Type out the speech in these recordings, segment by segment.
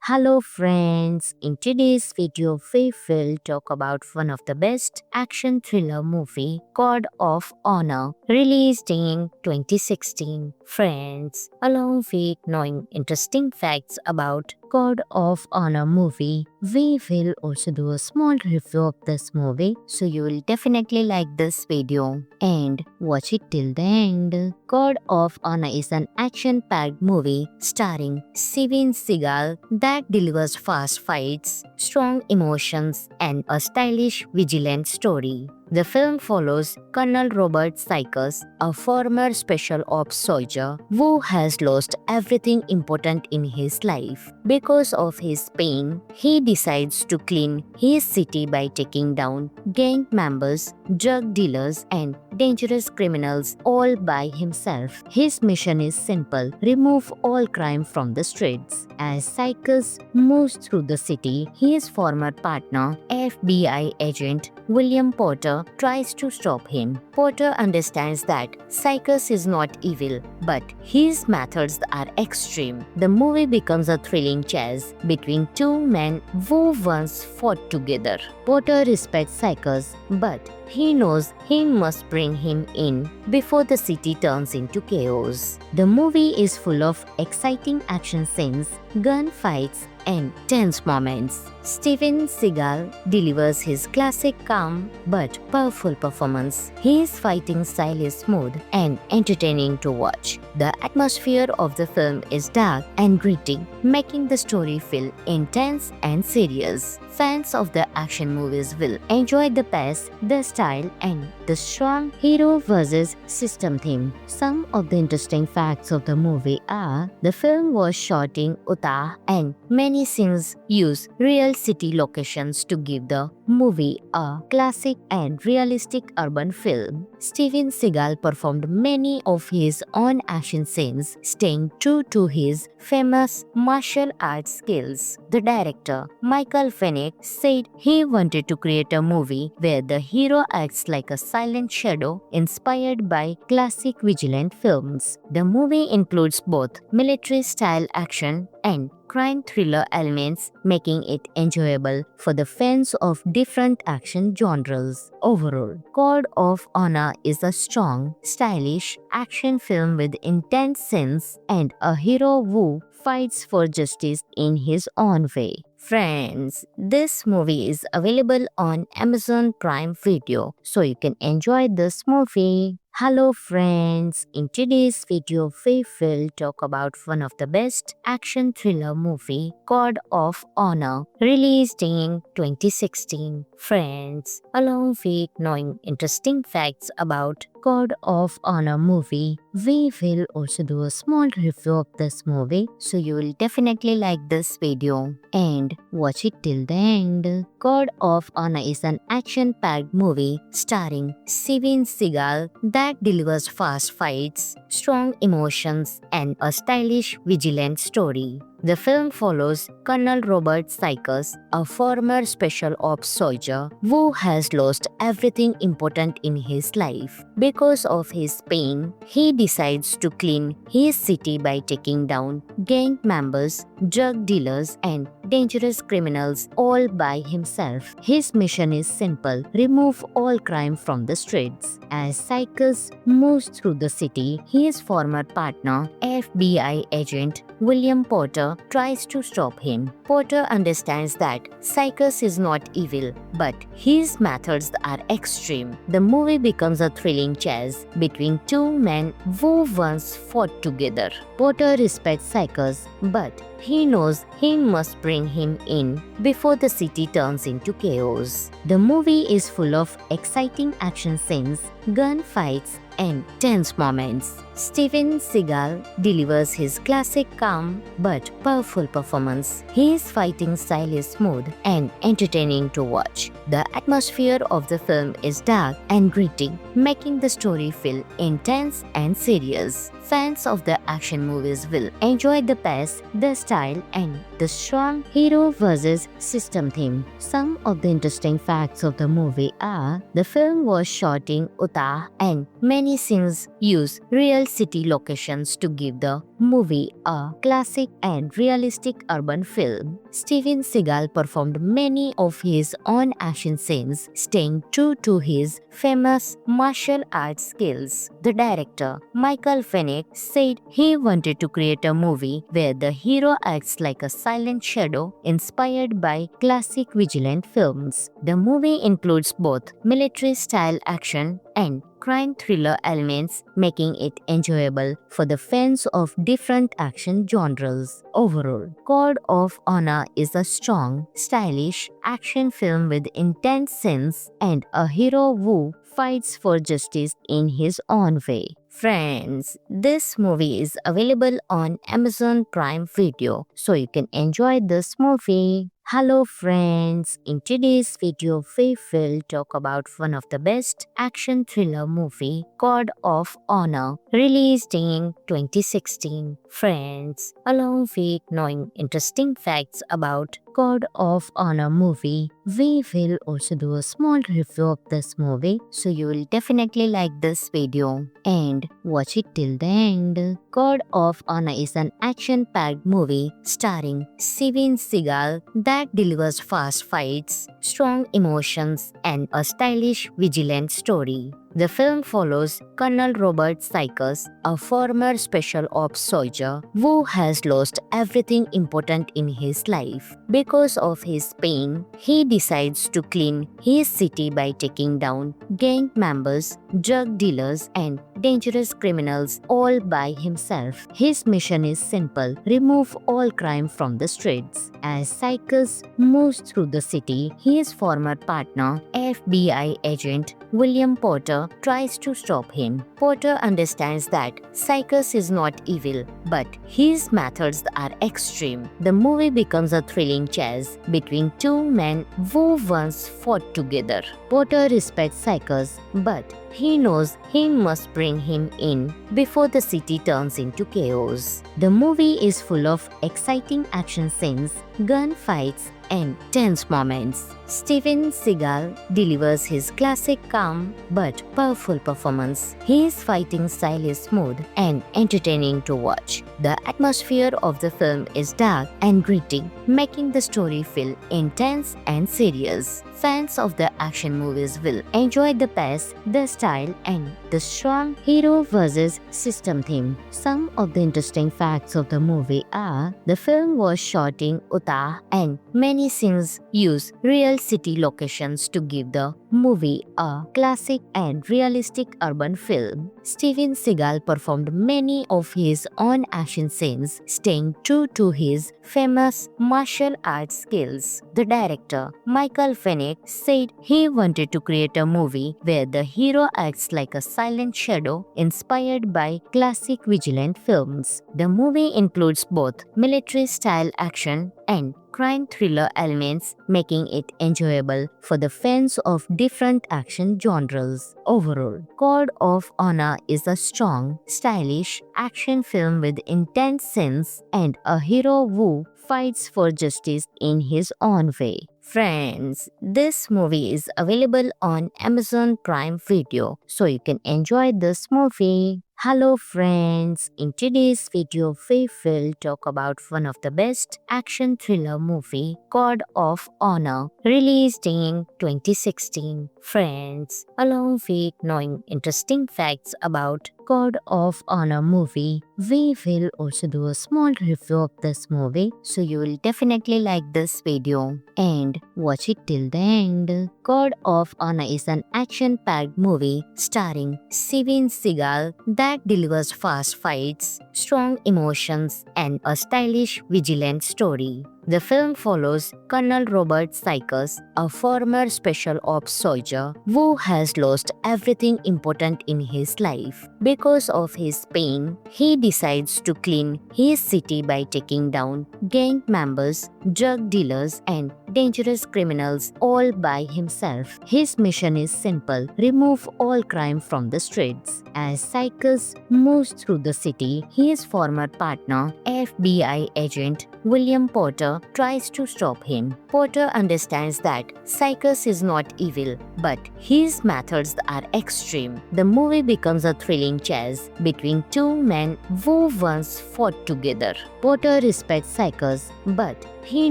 Hello friends, in today's video we will talk about one of the best action thriller movie, God of Honor, released in 2016. Friends, along with knowing interesting facts about God of Honor movie, we will also do a small review of this movie, so you will definitely like this video and watch it till the end. God of Honor is an action-packed movie starring Steven Seagal that delivers fast fights, strong emotions, and a stylish, vigilant story. The film follows Colonel Robert Sykes, a former special ops soldier who has lost everything important in his life. Because of his pain, he decides to clean his city by taking down gang members, drug dealers, and dangerous criminals all by himself. His mission is simple: remove all crime from the streets. As Sykes moves through the city, his former partner, FBI agent William Porter, tries to stop him. Porter understands that Sykes is not evil, but his methods are extreme. The movie becomes a thrilling chase between two men who once fought together. Porter respects Sykes, but he knows he must bring him in before the city turns into chaos. The movie is full of exciting action scenes, gunfights, and tense moments. Steven Seagal delivers his classic calm but powerful performance. His fighting style is smooth and entertaining to watch. The atmosphere of the film is dark and gritty, making the story feel intense and serious. Fans of the action movies will enjoy the pace, the style, and the strong hero versus system theme. Some of the interesting facts of the movie are: the film was shot in Utah and many scenes use real city locations to give the movie a classic and realistic urban film. Steven Seagal performed many of his own action scenes, staying true to his famous martial arts skills. The director, Michael Fennick, said he wanted to create a movie where the hero acts like a silent shadow inspired by classic vigilant films. The movie includes both military-style action and crime thriller elements, making it enjoyable for the fans of different action genres. Overall, God of Honor is a strong, stylish action film with intense scenes and a hero who fights for justice in his own way. Friends, this movie is available on Amazon Prime Video, so you can enjoy this movie. Hello friends, in today's video we will talk about one of the best action thriller movie, God of Honor, released in 2016. Friends, along with knowing interesting facts about God of Honor movie, we will also do a small review of this movie, so you will definitely like this video and watch it till the end. God of Honor is an action-packed movie starring Steven Seagal that delivers fast fights, strong emotions, and a stylish, vigilant story. The film follows Colonel Robert Sykes, a former special ops soldier who has lost everything important in his life. Because of his pain, he decides to clean his city by taking down gang members, drug dealers, and dangerous criminals all by himself. His mission is simple: remove all crime from the streets. As Sykes moves through the city, his former partner, FBI agent William Porter, tries to stop him. Porter understands that Sykes is not evil, but his methods are extreme. The movie becomes a thrilling chase between two men who once fought together. Porter respects Sykes, but he knows he must bring him in before the city turns into chaos. The movie is full of exciting action scenes, gunfights, and tense moments. Steven Seagal delivers his classic calm but powerful performance. His fighting style is smooth and entertaining to watch. The atmosphere of the film is dark and gritty, making the story feel intense and serious. Fans of the action movies will enjoy the pace, the style, and the strong hero versus system theme. Some of the interesting facts of the movie are the film was shot in Utah and many scenes use real city locations to give the movie a classic and realistic urban film. Steven Seagal performed many of his own action scenes, staying true to his famous martial arts skills. The director, Michael Fennick, said he wanted to create a movie where the hero acts like a silent shadow inspired by classic vigilant films. The movie includes both military-style action and crime thriller elements, making it enjoyable for the fans of different action genres. Overall, Code of Honor is a strong, stylish action film with intense scenes and a hero who fights for justice in his own way. Friends, this movie is available on Amazon Prime Video, so you can enjoy this movie. Hello friends, in today's video we will talk about one of the best action thriller movie, Code of Honor, released in 2016. Friends, along with knowing interesting facts about Code of Honor movie, we will also do a small review of this movie, so you will definitely like this video and watch it till the end. Code of Honor is an action-packed movie starring Steven Seagal that delivers fast fights, strong emotions, and a stylish, vigilant story. The film follows Colonel Robert Sykes, a former special ops soldier who has lost everything important in his life. Because of his pain, he decides to clean his city by taking down gang members, drug dealers, and dangerous criminals all by himself. His mission is simple: remove all crime from the streets. As Sykes moves through the city, his former partner, FBI agent William Porter, tries to stop him. Porter understands that Sykes is not evil, but his methods are extreme. The movie becomes a thrilling chase between two men who once fought together. Porter respects Sykes, but he knows he must bring him in before the city turns into chaos. The movie is full of exciting action scenes, gunfights, and tense moments. Steven Seagal delivers his classic calm but powerful performance. His fighting style is smooth and entertaining to watch. The atmosphere of the film is dark and gritty, making the story feel intense and serious. Fans of the action movies will enjoy the pace, the style, and the strong hero versus system theme. Some of the interesting facts of the movie are the film was shot in Utah and many scenes use real city locations to give the movie a classic and realistic urban film. Steven Seagal performed many of his own action scenes, staying true to his famous martial arts skills. The director, Michael Fennick, said he wanted to create a movie where the hero acts like a silent shadow inspired by classic vigilant films. The movie includes both military-style action and crime thriller elements, making it enjoyable for the fans of different action genres. Overall, Code of Honor is a strong, stylish action film with intense scenes and a hero who fights for justice in his own way. Friends, this movie is available on Amazon Prime Video, so you can enjoy this movie. Hello friends, in today's video we will talk about one of the best action thriller movie, Code of Honor, released in 2016. Friends, along with knowing interesting facts about Code of Honor movie, we will also do a small review of this movie, so you will definitely like this video and watch it till the end. Code of Honor is an action-packed movie starring Steven Seagal that delivers fast fights, strong emotions, and a stylish, vigilant story. The film follows Colonel Robert Sykes, a former special ops soldier who has lost everything important in his life. Because of his pain, he decides to clean his city by taking down gang members, drug dealers, and dangerous criminals all by himself. His mission is simple: remove all crime from the streets. As Cycus moves through the city, his former partner, FBI agent William Porter, tries to stop him. Porter understands that Cycus is not evil, but his methods are extreme. The movie becomes a thrilling chase between two men who once fought together. Porter respects Cycus, but he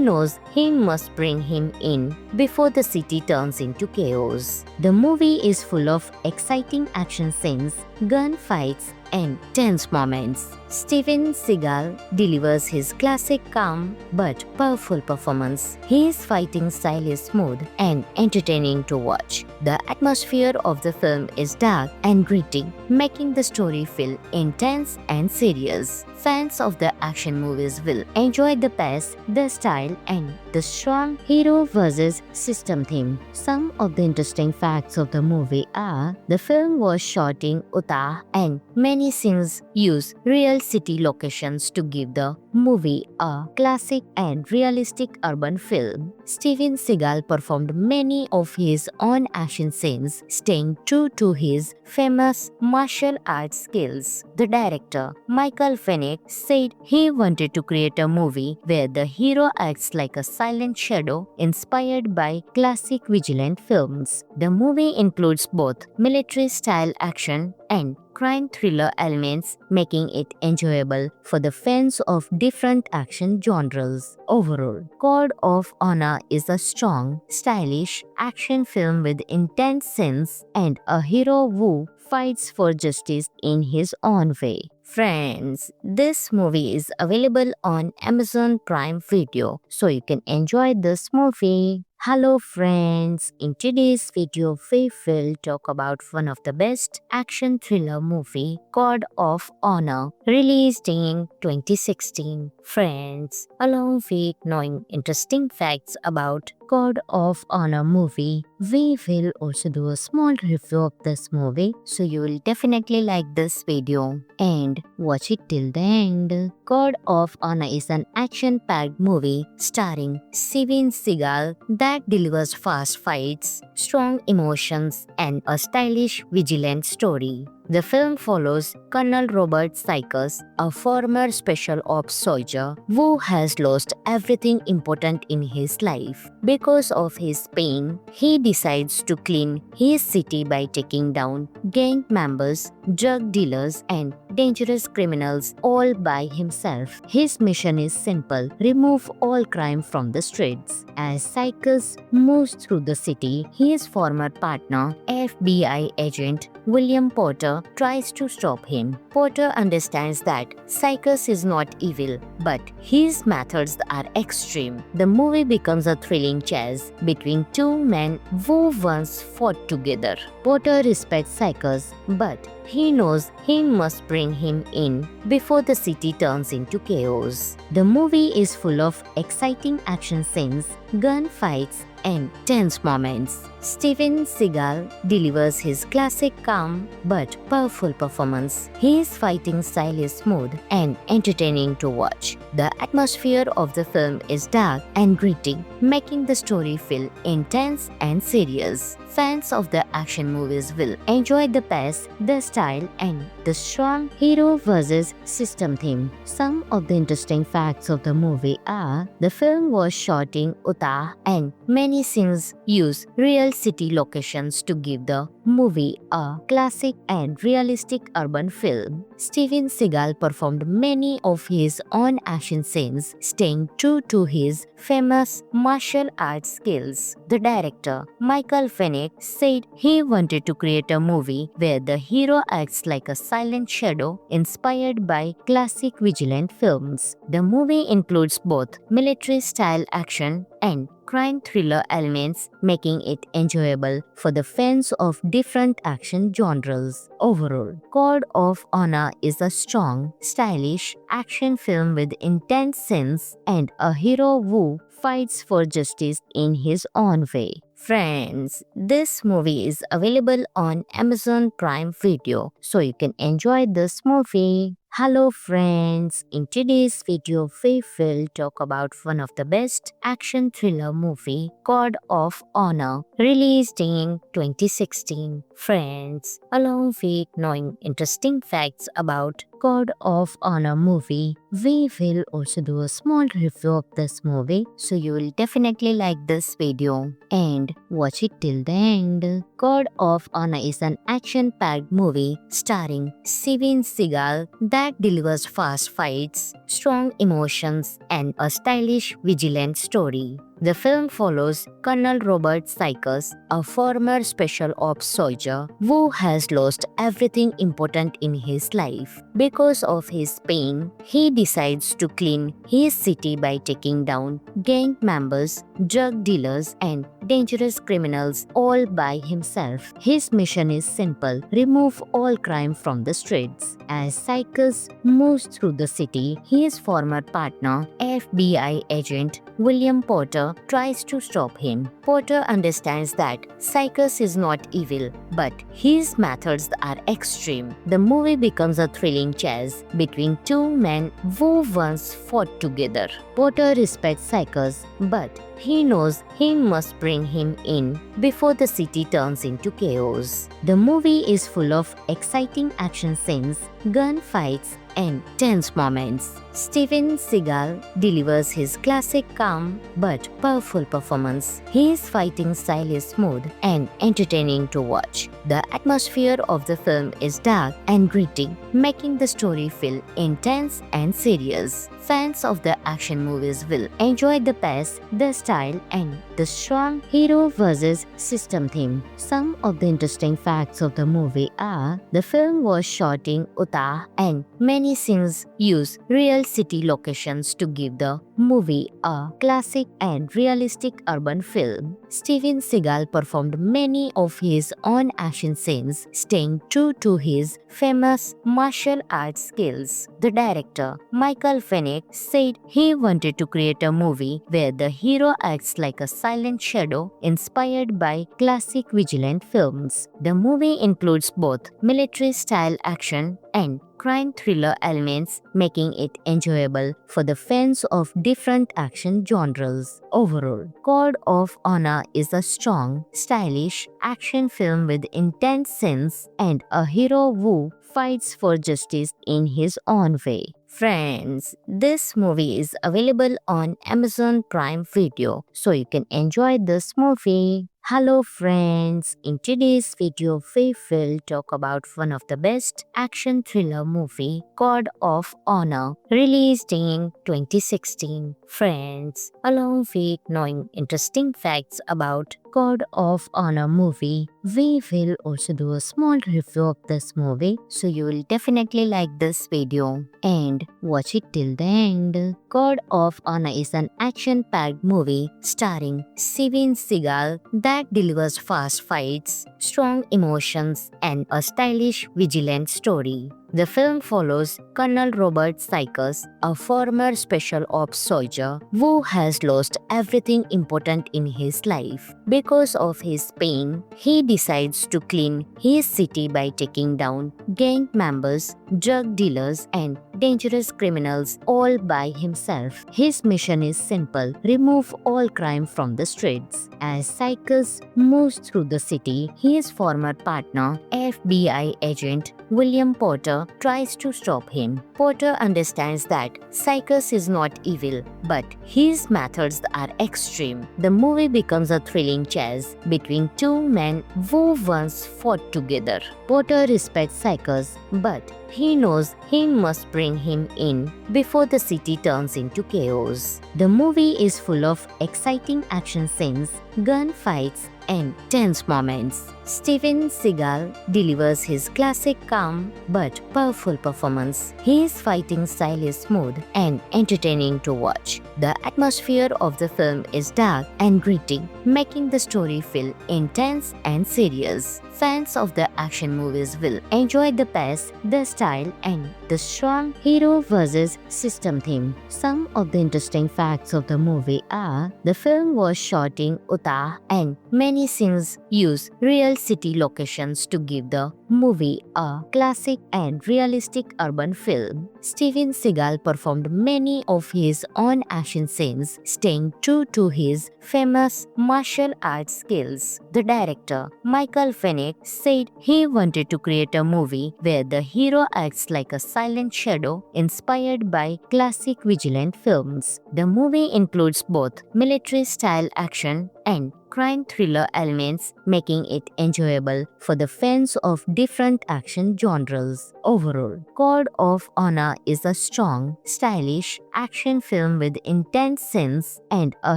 knows he must bring him in before the city turns into chaos. The movie is full of exciting action scenes, gunfights, and tense moments. Steven Seagal delivers his classic calm but powerful performance. His fighting style is smooth and entertaining to watch. The atmosphere of the film is dark and gritty, making the story feel intense and serious. Fans of the action movies will enjoy the pace, the style, and the strong hero versus system theme. Some of the interesting facts of the movie are: the film was shot in Utah and many scenes use real city locations to give the movie a classic and realistic urban feel. Steven Seagal performed many of his own action scenes, staying true to his famous martial arts skills. The director, Michael Fennick, said he wanted to create a movie where the hero acts like a silent shadow inspired by classic vigilant films. The movie includes both military-style action and crime thriller elements, making it enjoyable for the fans of different action genres. Overall, Code of Honor is a strong, stylish action film with intense scenes and a hero who fights for justice in his own way. Friends, this movie is available on Amazon Prime Video, so you can enjoy this movie. Hello friends, in today's video we will talk about one of the best action thriller movie, Code of Honor, released in 2016. Friends, along with knowing interesting facts about Code of Honor movie, we will also do a small review of this movie, so you will definitely like this video and watch it till the end. Code of Honor is an action-packed movie starring Steven Seagal that delivers fast fights, strong emotions, and a stylish, vigilant story. The film follows Colonel Robert Cycus, a former special ops soldier who has lost everything important in his life. Because of his pain, he decides to clean his city by taking down gang members, drug dealers, and dangerous criminals all by himself. His mission is simple: remove all crime from the streets. As Cycus moves through the city, his former partner, FBI agent William Porter, tries to stop him. Porter understands that Cycus is not evil, but his methods are extreme. The movie becomes a thrilling chase between two men who once fought together. Porter respects Cycus, but he knows he must bring him in before the city turns into chaos. The movie is full of exciting action scenes, gunfights, and tense moments. Steven Seagal delivers his classic calm but powerful performance. His fighting style is smooth and entertaining to watch. The atmosphere of the film is dark and gritty, making the story feel intense and serious. Fans of the action movies will enjoy the pace, the style, and the strong hero versus system theme. Some of the interesting facts of the movie are: the film was shot in Utah and many scenes use real city locations to give the movie a classic and realistic urban feel. Steven Seagal performed many of his own action scenes, staying true to his famous martial arts skills. The director, Michael Fennick, said he wanted to create a movie where the hero acts like a silent shadow inspired by classic vigilant films. The movie includes both military-style action and crime thriller elements, making it enjoyable for the fans of different action genres. Overall, Code of Honor is a strong, stylish action film with intense scenes and a hero who fights for justice in his own way. Friends, this movie is available on Amazon Prime Video, so you can enjoy this movie. Hello friends, in today's video we will talk about one of the best action thriller movie, Code of Honor, released in 2016. Friends, along with knowing interesting facts about Code of Honor movie, we will also do a small review of this movie, so you will definitely like this video and watch it till the end. Code of Honor is an action-packed movie starring Steven Seagal that delivers fast fights, strong emotions, and a stylish, vigilant story. The film follows Colonel Robert Sykes, a former special ops soldier who has lost everything important in his life. Because of his pain, he decides to clean his city by taking down gang members, drug dealers, and dangerous criminals all by himself. His mission is simple: remove all crime from the streets. As Sykes moves through the city, his former partner, FBI agent William Porter, tries to stop him. Porter understands that Sykes is not evil, but his methods are extreme. The movie becomes a thrilling chase between two men who once fought together. Porter respects Sykes, but he knows he must bring him in before the city turns into chaos. The movie is full of exciting action scenes, gunfights, and tense moments. Steven Seagal delivers his classic calm but powerful performance. His fighting style is smooth and entertaining to watch. The atmosphere of the film is dark and gritty, making the story feel intense and serious. Fans of the action movies will enjoy the pace, the style, and the strong hero versus system theme. Some of the interesting facts of the movie are: the film was shot in Utah and many scenes use real city locations to give the movie a classic and realistic urban film. Steven Seagal performed many of his own action scenes, staying true to his famous martial arts skills. The director, Michael Fennick, said he wanted to create a movie where the hero acts like a silent shadow inspired by classic vigilant films. The movie includes both military-style action and crime thriller elements, making it enjoyable for the fans of different action genres. Overall, Code of Honor is a strong, stylish action film with intense scenes and a hero who fights for justice in his own way. Friends, this movie is available on Amazon Prime Video, so you can enjoy this movie. Hello friends, in today's video we will talk about one of the best action thriller movie, Code of Honor, released in 2016. Friends, along with knowing interesting facts about Code of Honor movie, we will also do a small review of this movie, so you will definitely like this video and watch it till the end. Code of Honor is an action-packed movie starring Steven Seagal that delivers fast fights, strong emotions, and a stylish, vigilant story. The film follows Colonel Robert Sykes, a former special ops soldier who has lost everything important in his life. Because of his pain, he decides to clean his city by taking down gang members, drug dealers, and dangerous criminals all by himself. His mission is simple: remove all crime from the streets. As Sykes moves through the city, his former partner, FBI agent William Porter, tries to stop him. Porter understands that Sykes is not evil, but his methods are extreme. The movie becomes a thrilling chase between two men who once fought together. Porter respects Sykes, but he knows he must bring him in before the city turns into chaos. The movie is full of exciting action scenes, gunfights, and tense moments. Steven Seagal delivers his classic calm but powerful performance. His fighting style is smooth and entertaining to watch. The atmosphere of the film is dark and gritty, making the story feel intense and serious. Fans of the action movies will enjoy the pace, the style, and the strong hero versus system theme. Some of the interesting facts of the movie are the film was shot in Utah and many scenes use real city locations to give the movie a classic and realistic urban film. Steven Seagal performed many of his own action scenes, staying true to his famous martial arts skills. The director, Michael Fennick, said he wanted to create a movie where the hero acts like a silent shadow inspired by classic vigilant films. The movie includes both military-style action and crime thriller elements, making it enjoyable for the fans of different action genres. Overall, Code of Honor is a strong, stylish action film with intense scenes and a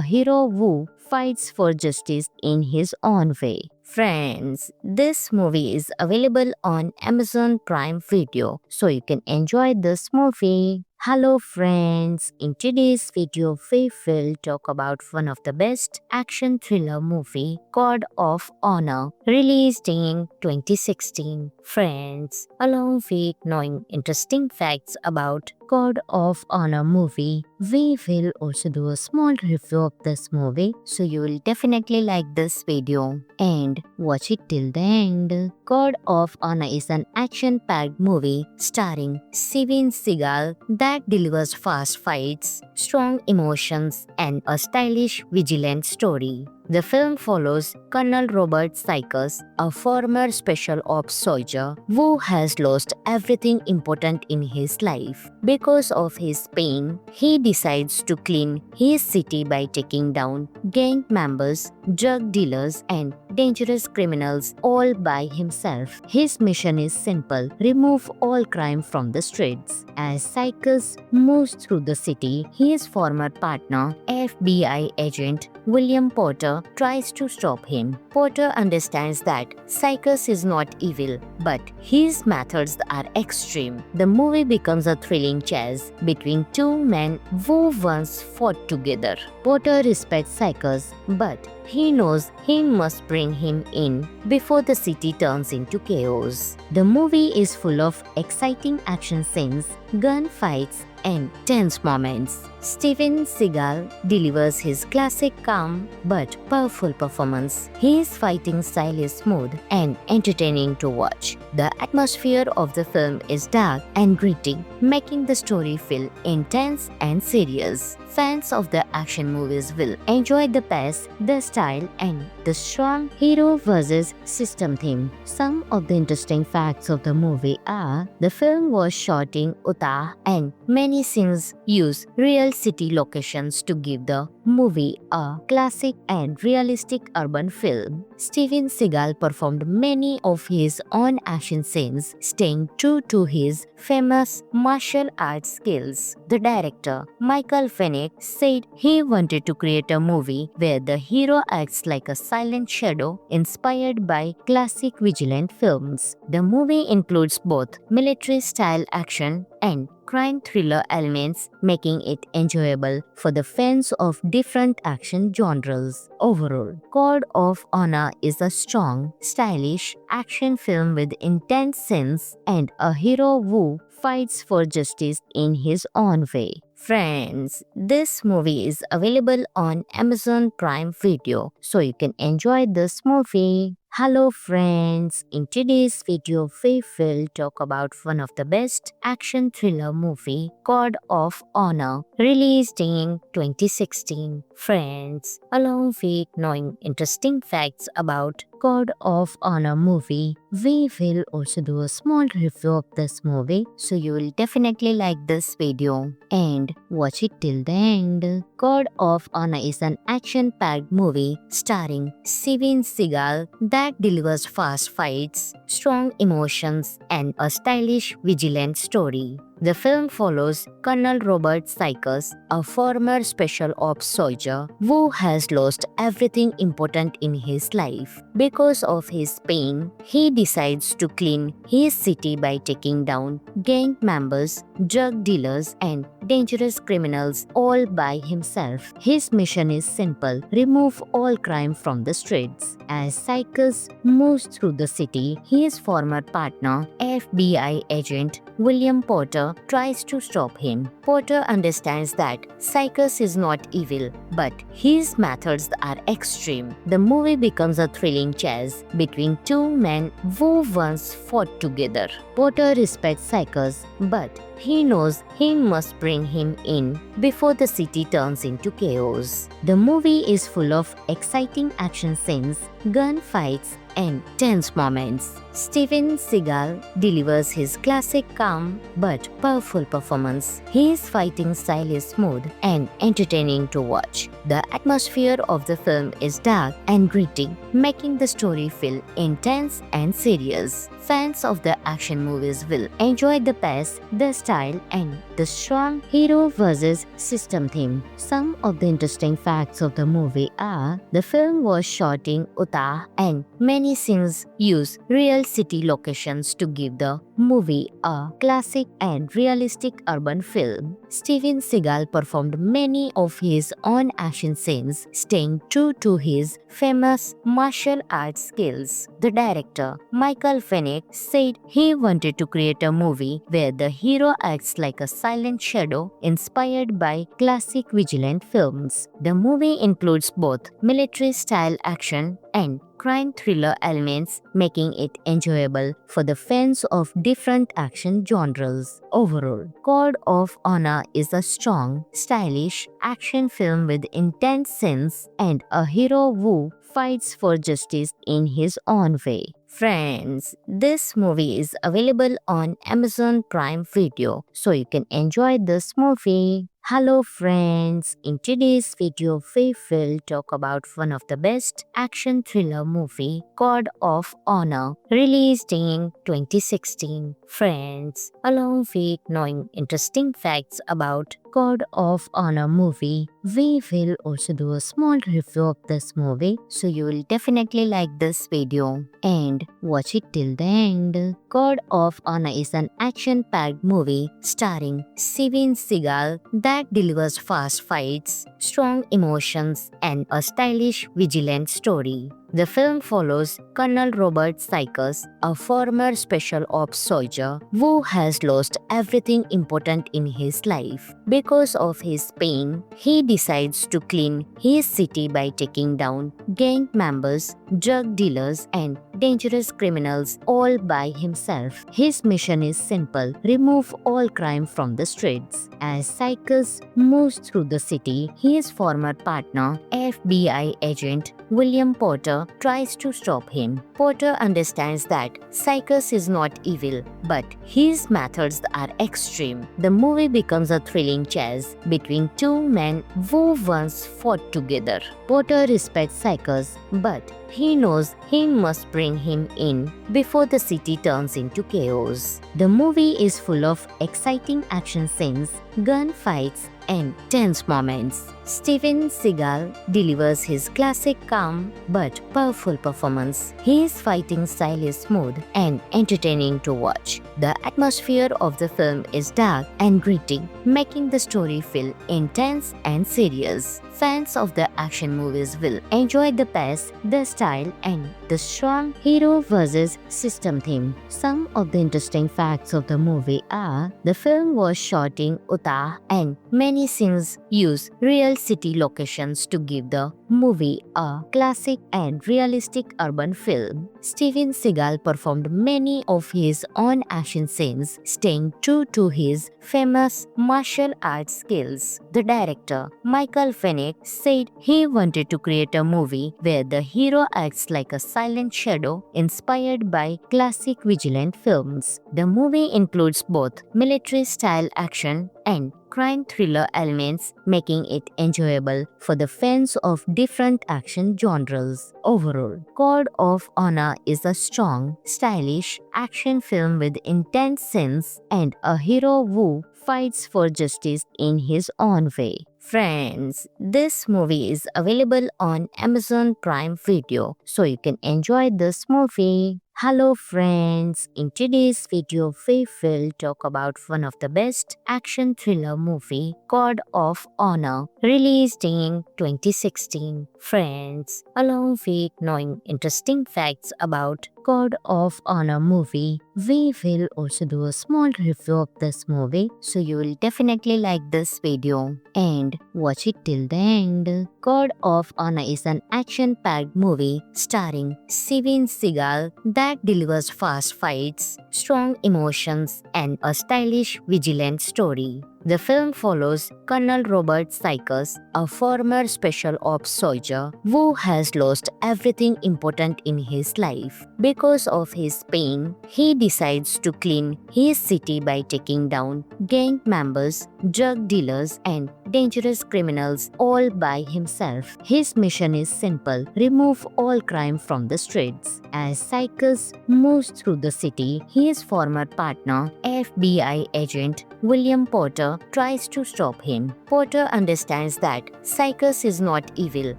hero who fights for justice in his own way. Friends, this movie is available on Amazon Prime Video, so you can enjoy this movie. Hello friends, in today's video we will talk about one of the best action thriller movie, Code of Honor, released in 2016. Friends, along with knowing interesting facts about Code of Honor movie, we will also do a small review of this movie, so you will definitely like this video and watch it till the end. Code of Honor is an action-packed movie starring Steven Seagal that delivers fast fights, strong emotions, and a stylish, vigilant story. The film follows Colonel Robert Sykes, a former special ops soldier who has lost everything important in his life. Because of his pain, he decides to clean his city by taking down gang members, drug dealers, and dangerous criminals all by himself. His mission is simple: remove all crime from the streets. As Sykes moves through the city, his former partner, FBI agent William Porter, tries to stop him. Porter understands that Sykes is not evil, but his methods are extreme. The movie becomes a thrilling chase between two men who once fought together. Porter respects Sykes, but he knows he must bring him in before the city turns into chaos. The movie is full of exciting action scenes, gunfights, and tense moments. Steven Seagal delivers his classic calm but powerful performance. His fighting style is smooth and entertaining to watch. The atmosphere of the film is dark and gritty, making the story feel intense and serious. Fans of the action movies will enjoy the pace, the style, and the strong hero versus system theme. Some of the interesting facts of the movie are the film was shot in Utah and many scenes use real city locations to give the movie a classic and realistic urban film. Steven Seagal performed many of his own action scenes, staying true to his famous martial arts skills. The director, Michael Fennick, said he wanted to create a movie where the hero acts like a silent shadow inspired by classic vigilant films. The movie includes both military-style action and crime thriller elements, making it enjoyable for the fans of different action genres. Overall, Code of Honor is a strong, stylish action film with intense scenes and a hero who fights for justice in his own way. Friends, this movie is available on Amazon Prime Video, so you can enjoy this movie. Hello friends, in today's video we will talk about one of the best action thriller movie, Code of Honor, released in 2016. Friends, along with knowing interesting facts about Code of Honor movie, we will also do a small review of this movie, so you will definitely like this video and watch it till the end. Code of Honor is an action-packed movie starring Steven Seagal that delivers fast fights, strong emotions, and a stylish, vigilant story. The film follows Colonel Robert Sykes, a former special ops soldier who has lost everything important in his life. Because of his pain, he decides to clean his city by taking down gang members, drug dealers, and dangerous criminals all by himself. His mission is simple: remove all crime from the streets. As Cycus moves through the city, his former partner, FBI agent William Porter, tries to stop him. Porter understands that Cycus is not evil, but his methods are extreme. The movie becomes a thrilling chase between two men who once fought together. Porter respects Cycus, but he knows he must bring him in before the city turns into chaos. The movie is full of exciting action scenes, gunfights, and tense moments. Steven Seagal delivers his classic calm but powerful performance. His fighting style is smooth and entertaining to watch. The atmosphere of the film is dark and gritty, making the story feel intense and serious. Fans of the action movies will enjoy the pace, the style, and the strong hero versus system theme. Some of the interesting facts of the movie are: the film was shot in Utah and many scenes use real city locations to give the movie a classic and realistic urban feel. Steven Seagal performed many of his own action scenes, staying true to his famous martial arts skills. The director, Michael Fennick, said he wanted to create a movie where the hero acts like a silent shadow inspired by classic vigilant films. The movie includes both military-style action and crime thriller elements, making it enjoyable for the fans of different action genres. Overall, Code of Honor is a strong, stylish action film with intense scenes and a hero who fights for justice in his own way. Friends, this movie is available on Amazon Prime Video, so you can enjoy this movie. Hello friends, in today's video we will talk about one of the best action thriller movie, Code of Honor, released in 2016. Friends, along with knowing interesting facts about Code of Honor movie, we will also do a small review of this movie, so you will definitely like this video and watch it till the end. Code of Honor is an action-packed movie starring Steven Seagal that delivers fast fights, strong emotions, and a stylish, vigilant story. The film follows Colonel Robert Cycus, a former special ops soldier who has lost everything important in his life. Because of his pain, he decides to clean his city by taking down gang members, drug dealers, and dangerous criminals all by himself. His mission is simple: remove all crime from the streets. As Cycus moves through the city, his former partner, FBI agent William Porter, tries to stop him. Porter understands that Cycus is not evil, but his methods are extreme. The movie becomes a thrilling chase between two men who once fought together. Porter respects Cycus, but he knows he must bring him in before the city turns into chaos. The movie is full of exciting action scenes, gunfights, and tense moments. Steven Seagal delivers his classic calm but powerful performance. His fighting style is smooth and entertaining to watch. The atmosphere of the film is dark and gritty, making the story feel intense and serious. Fans of the action movies will enjoy the pace, the style, and the strong hero versus system theme. Some of the interesting facts of the movie are: the film was shot in Utah and many scenes use real city locations to give the movie a classic and realistic urban feel. Steven Seagal performed many of his own action scenes, staying true to his famous martial arts skills. The director, Michael Fennick, said he wanted to create a movie where the hero acts like a silent shadow inspired by classic vigilant films. The movie includes both military-style action and crime thriller elements, making it enjoyable for the fans of different action genres. Overall, Code of Honor is a strong, stylish action film with intense scenes and a hero who fights for justice in his own way. Friends, this movie is available on Amazon Prime Video, so you can enjoy this movie. Hello friends, in today's video we will talk about one of the best action thriller movie, Code of Honor, released in 2016. Friends, along with knowing interesting facts about Code of Honor movie, we will also do a small review of this movie, so you will definitely like this video and watch it till the end. Code of Honor is an action-packed movie starring Steven Seagal that delivers fast fights, strong emotions, and a stylish, vigilant story. The film follows Colonel Robert Sykes, a former special ops soldier who has lost everything important in his life. Because of his pain, he decides to clean his city by taking down gang members, drug dealers, and dangerous criminals all by himself. His mission is simple: remove all crime from the streets. As Sykes moves through the city, his former partner, FBI agent William Porter, tries to stop him. Porter understands that Sykes is not evil,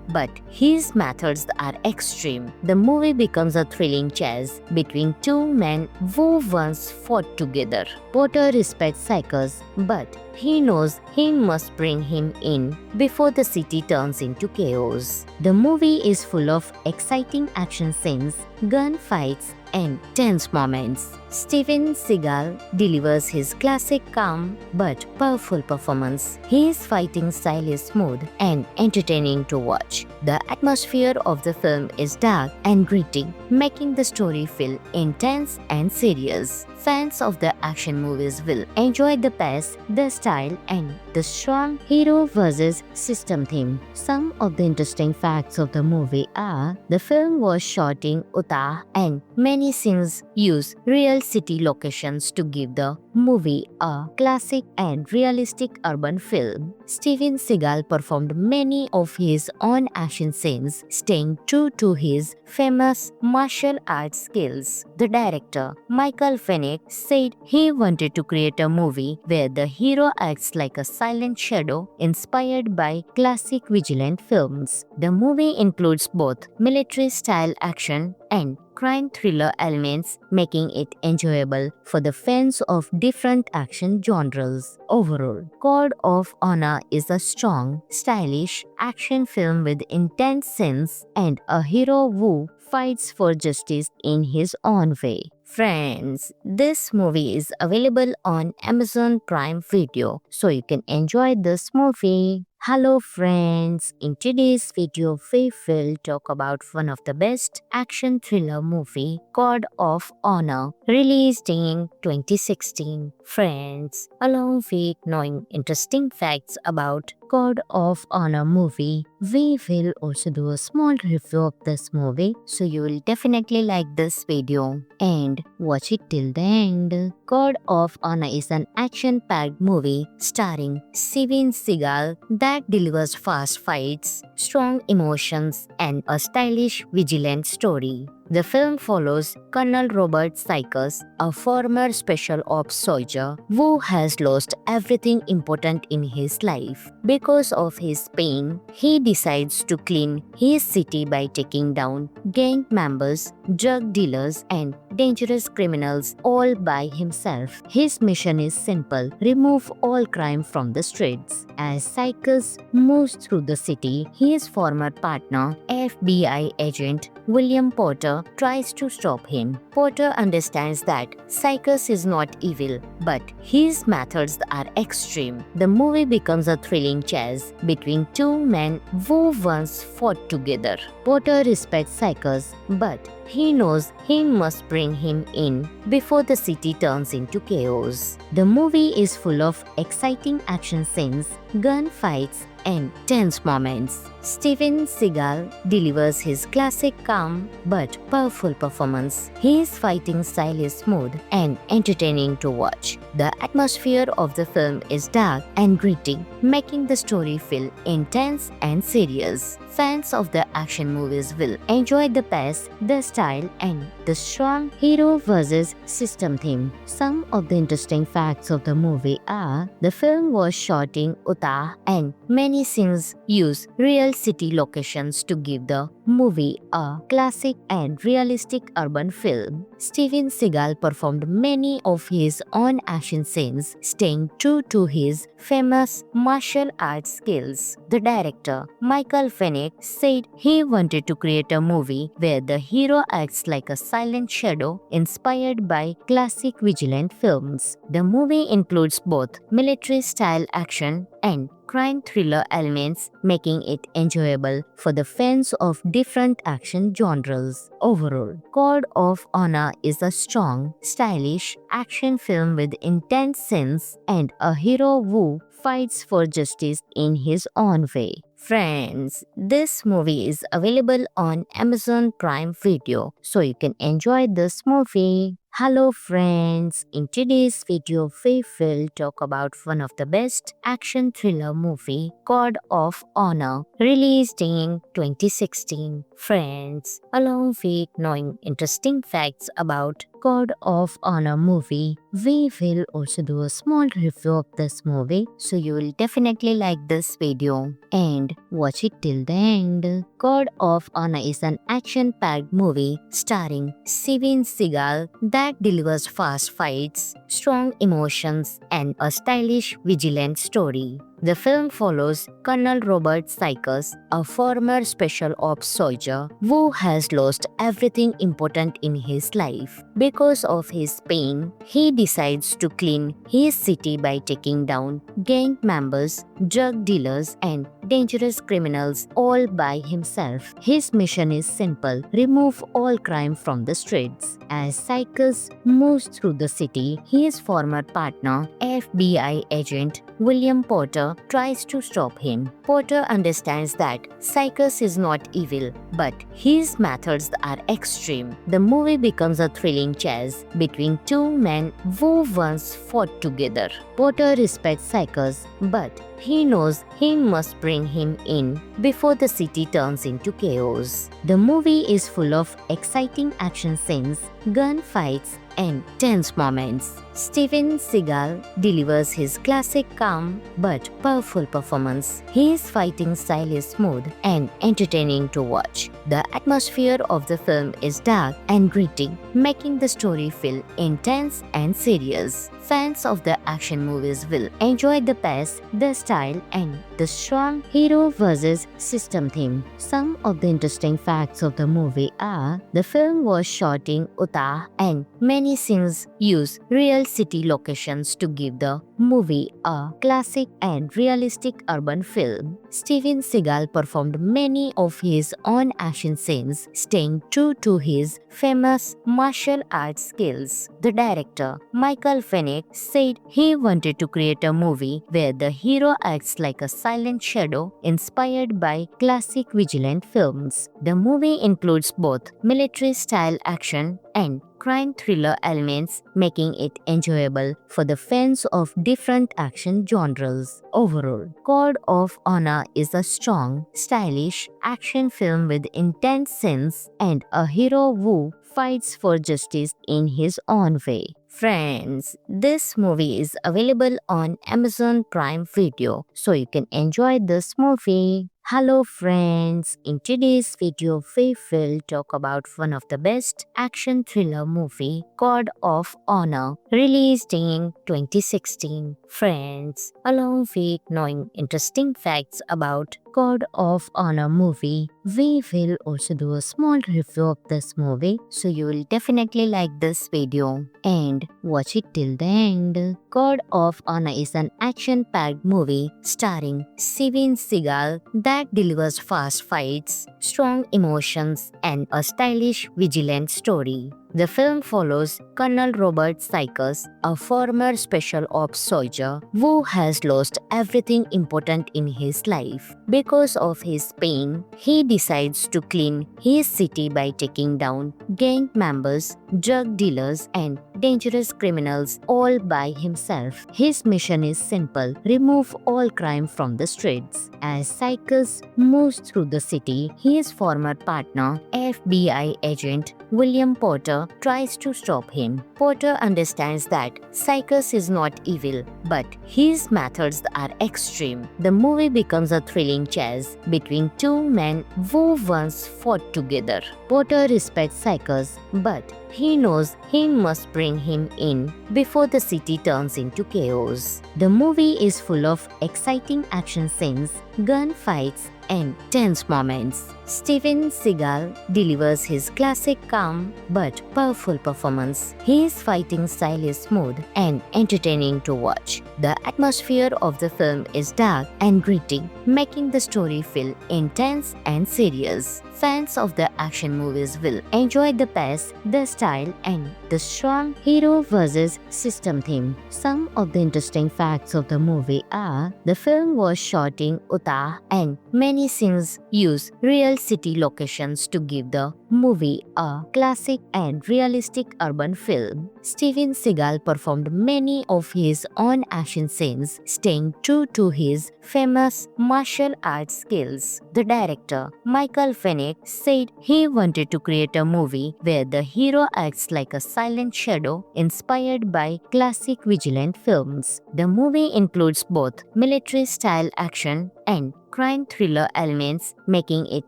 but his methods are extreme. The movie becomes a thrilling chase between two men who once fought together. Porter respects Sykes, but he knows he must bring him in before the city turns into chaos. The movie is full of exciting action scenes, gunfights, and tense moments. Steven Seagal delivers his classic calm but powerful performance. His fighting style is smooth and entertaining to watch. The atmosphere of the film is dark and gritty, making the story feel intense and serious. Fans of the action movies will enjoy the pace, the style, and the strong hero versus system theme. Some of the interesting facts of the movie are: the film was shot in Utah and many scenes use real city locations to give the movie a classic and realistic urban film. Steven Seagal performed many of his own action scenes, staying true to his famous martial arts skills. The director, Michael Fennick, said he wanted to create a movie where the hero acts like a silent shadow inspired by classic vigilant films. The movie includes both military-style action and crime thriller elements, making it enjoyable for the fans of different action genres. Overall, Code of Honor is a strong, stylish action film with intense scenes and a hero who fights for justice in his own way. Friends, this movie is available on Amazon Prime Video, so you can enjoy this movie. Hello friends, in today's video we will talk about one of the best action thriller movie, Code of Honor, released in 2016. Friends, along with knowing interesting facts about Code of Honor movie, we will also do a small review of this movie, so you will definitely like this video and watch it till the end. Code of Honor is an action-packed movie starring Steven Seagal that delivers fast fights, strong emotions, and a stylish, vigilant story. The film follows Colonel Robert Sykes, a former special ops soldier who has lost everything important in his life. Because of his pain, he decides to clean his city by taking down gang members, drug dealers, and dangerous criminals all by himself. His mission is simple: remove all crime from the streets. As Sykes moves through the city, his former partner, FBI agent William Porter, tries to stop him. Porter understands that Sykes is not evil, but his methods are extreme. The movie becomes a thrilling chase between two men who once fought together. Porter respects Sykes, but he knows he must bring him in before the city turns into chaos. The movie is full of exciting action scenes, gunfights, and tense moments. Steven Seagal delivers his classic calm but powerful performance. His fighting style is smooth and entertaining to watch. The atmosphere of the film is dark and gritty, making the story feel intense and serious. Fans of the action movies will enjoy the pace, the style, and the strong hero versus system theme. Some of the interesting facts of the movie are: the film was shot in Utah and many many scenes use real city locations to give the movie a classic and realistic urban film. Steven Seagal performed many of his own action scenes, staying true to his famous martial arts skills. The director, Michael Fennick, said he wanted to create a movie where the hero acts like a silent shadow inspired by classic vigilant films. The movie includes both military-style action and crime thriller elements, making it enjoyable for the fans of different action genres. Overall, Code of Honor is a strong, stylish action film with intense scenes and a hero who fights for justice in his own way. Friends, this movie is available on Amazon Prime Video, so you can enjoy this movie. Hello friends, in today's video we will talk about one of the best action thriller movie, Code of Honor, released in 2016. Friends, along with knowing interesting facts about Code of Honor movie, we will also do a small review of this movie, so you will definitely like this video and watch it till the end. Code of Honor is an action-packed movie starring Steven Seagal that delivers fast fights, strong emotions, and a stylish, vigilant story. The film follows Colonel Robert Sykes, a former special ops soldier who has lost everything important in his life. Because of his pain, he decides to clean his city by taking down gang members, drug dealers, and dangerous criminals all by himself. His mission is simple: remove all crime from the streets. As Sykes moves through the city, his former partner, FBI agent William Porter, tries to stop him. Porter understands that Sykes is not evil, but his methods are extreme. The movie becomes a thrilling chase between two men who once fought together. Porter respects Sykes, but he knows he must bring him in before the city turns into chaos. The movie is full of exciting action scenes, gunfights, and tense moments. Steven Seagal delivers his classic calm but powerful performance. His fighting style is smooth and entertaining to watch. The atmosphere of the film is dark and gritty, making the story feel intense and serious. Fans of the action movies will enjoy the pace, the style, and the strong hero versus system theme. Some of the interesting facts of the movie are: the film was shot in Utah and many scenes use real city locations to give the movie a classic and realistic urban film. Steven Seagal performed many of his own action scenes, staying true to his famous martial arts skills. The director, Michael Fennick, said he wanted to create a movie where the hero acts like a silent shadow inspired by classic vigilant films. The movie includes both military-style action and crime thriller elements, making it enjoyable for the fans of different action genres. Overall, Code of Honor is a strong, stylish action film with intense scenes and a hero who fights for justice in his own way. Friends, this movie is available on Amazon Prime Video, so you can enjoy this movie. Hello friends, in today's video we will talk about one of the best action thriller movie, Code of Honor, released in 2016. Friends, along with knowing interesting facts about Code of Honor movie, we will also do a small review of this movie, so you will definitely like this video and watch it till the end. Code of Honor is an action-packed movie starring Steven Seagal that delivers fast fights, strong emotions, and a stylish, vigilant story. The film follows Colonel Robert Sykes, a former special ops soldier who has lost everything important in his life. Because of his pain, he decides to clean his city by taking down gang members, drug dealers, and dangerous criminals all by himself. His mission is simple: remove all crime from the streets. As Cycus moves through the city, his former partner, FBI agent William Porter, tries to stop him. Porter understands that Cycus is not evil, but his methods are extreme. The movie becomes a thrilling chase between two men who once fought together. Porter respects Cycus, but he knows he must bring him in before the city turns into chaos. The movie is full of exciting action scenes, gunfights, and tense moments. Steven Seagal delivers his classic calm but powerful performance. His fighting style is smooth and entertaining to watch. The atmosphere of the film is dark and gritty, making the story feel intense and serious. Fans of the action movies will enjoy the pace, the style, and the strong hero versus system theme. Some of the interesting facts of the movie are: the film was shot in Utah and many scenes use real city locations to give the movie a classic and realistic urban feel. Steven Seagal performed many of his own action scenes, staying true to his famous martial arts skills. The director, Michael Fennick, said he wanted to create a movie where the hero acts like a silent shadow inspired by classic vigilant films. The movie includes both military-style action and crime thriller elements, making it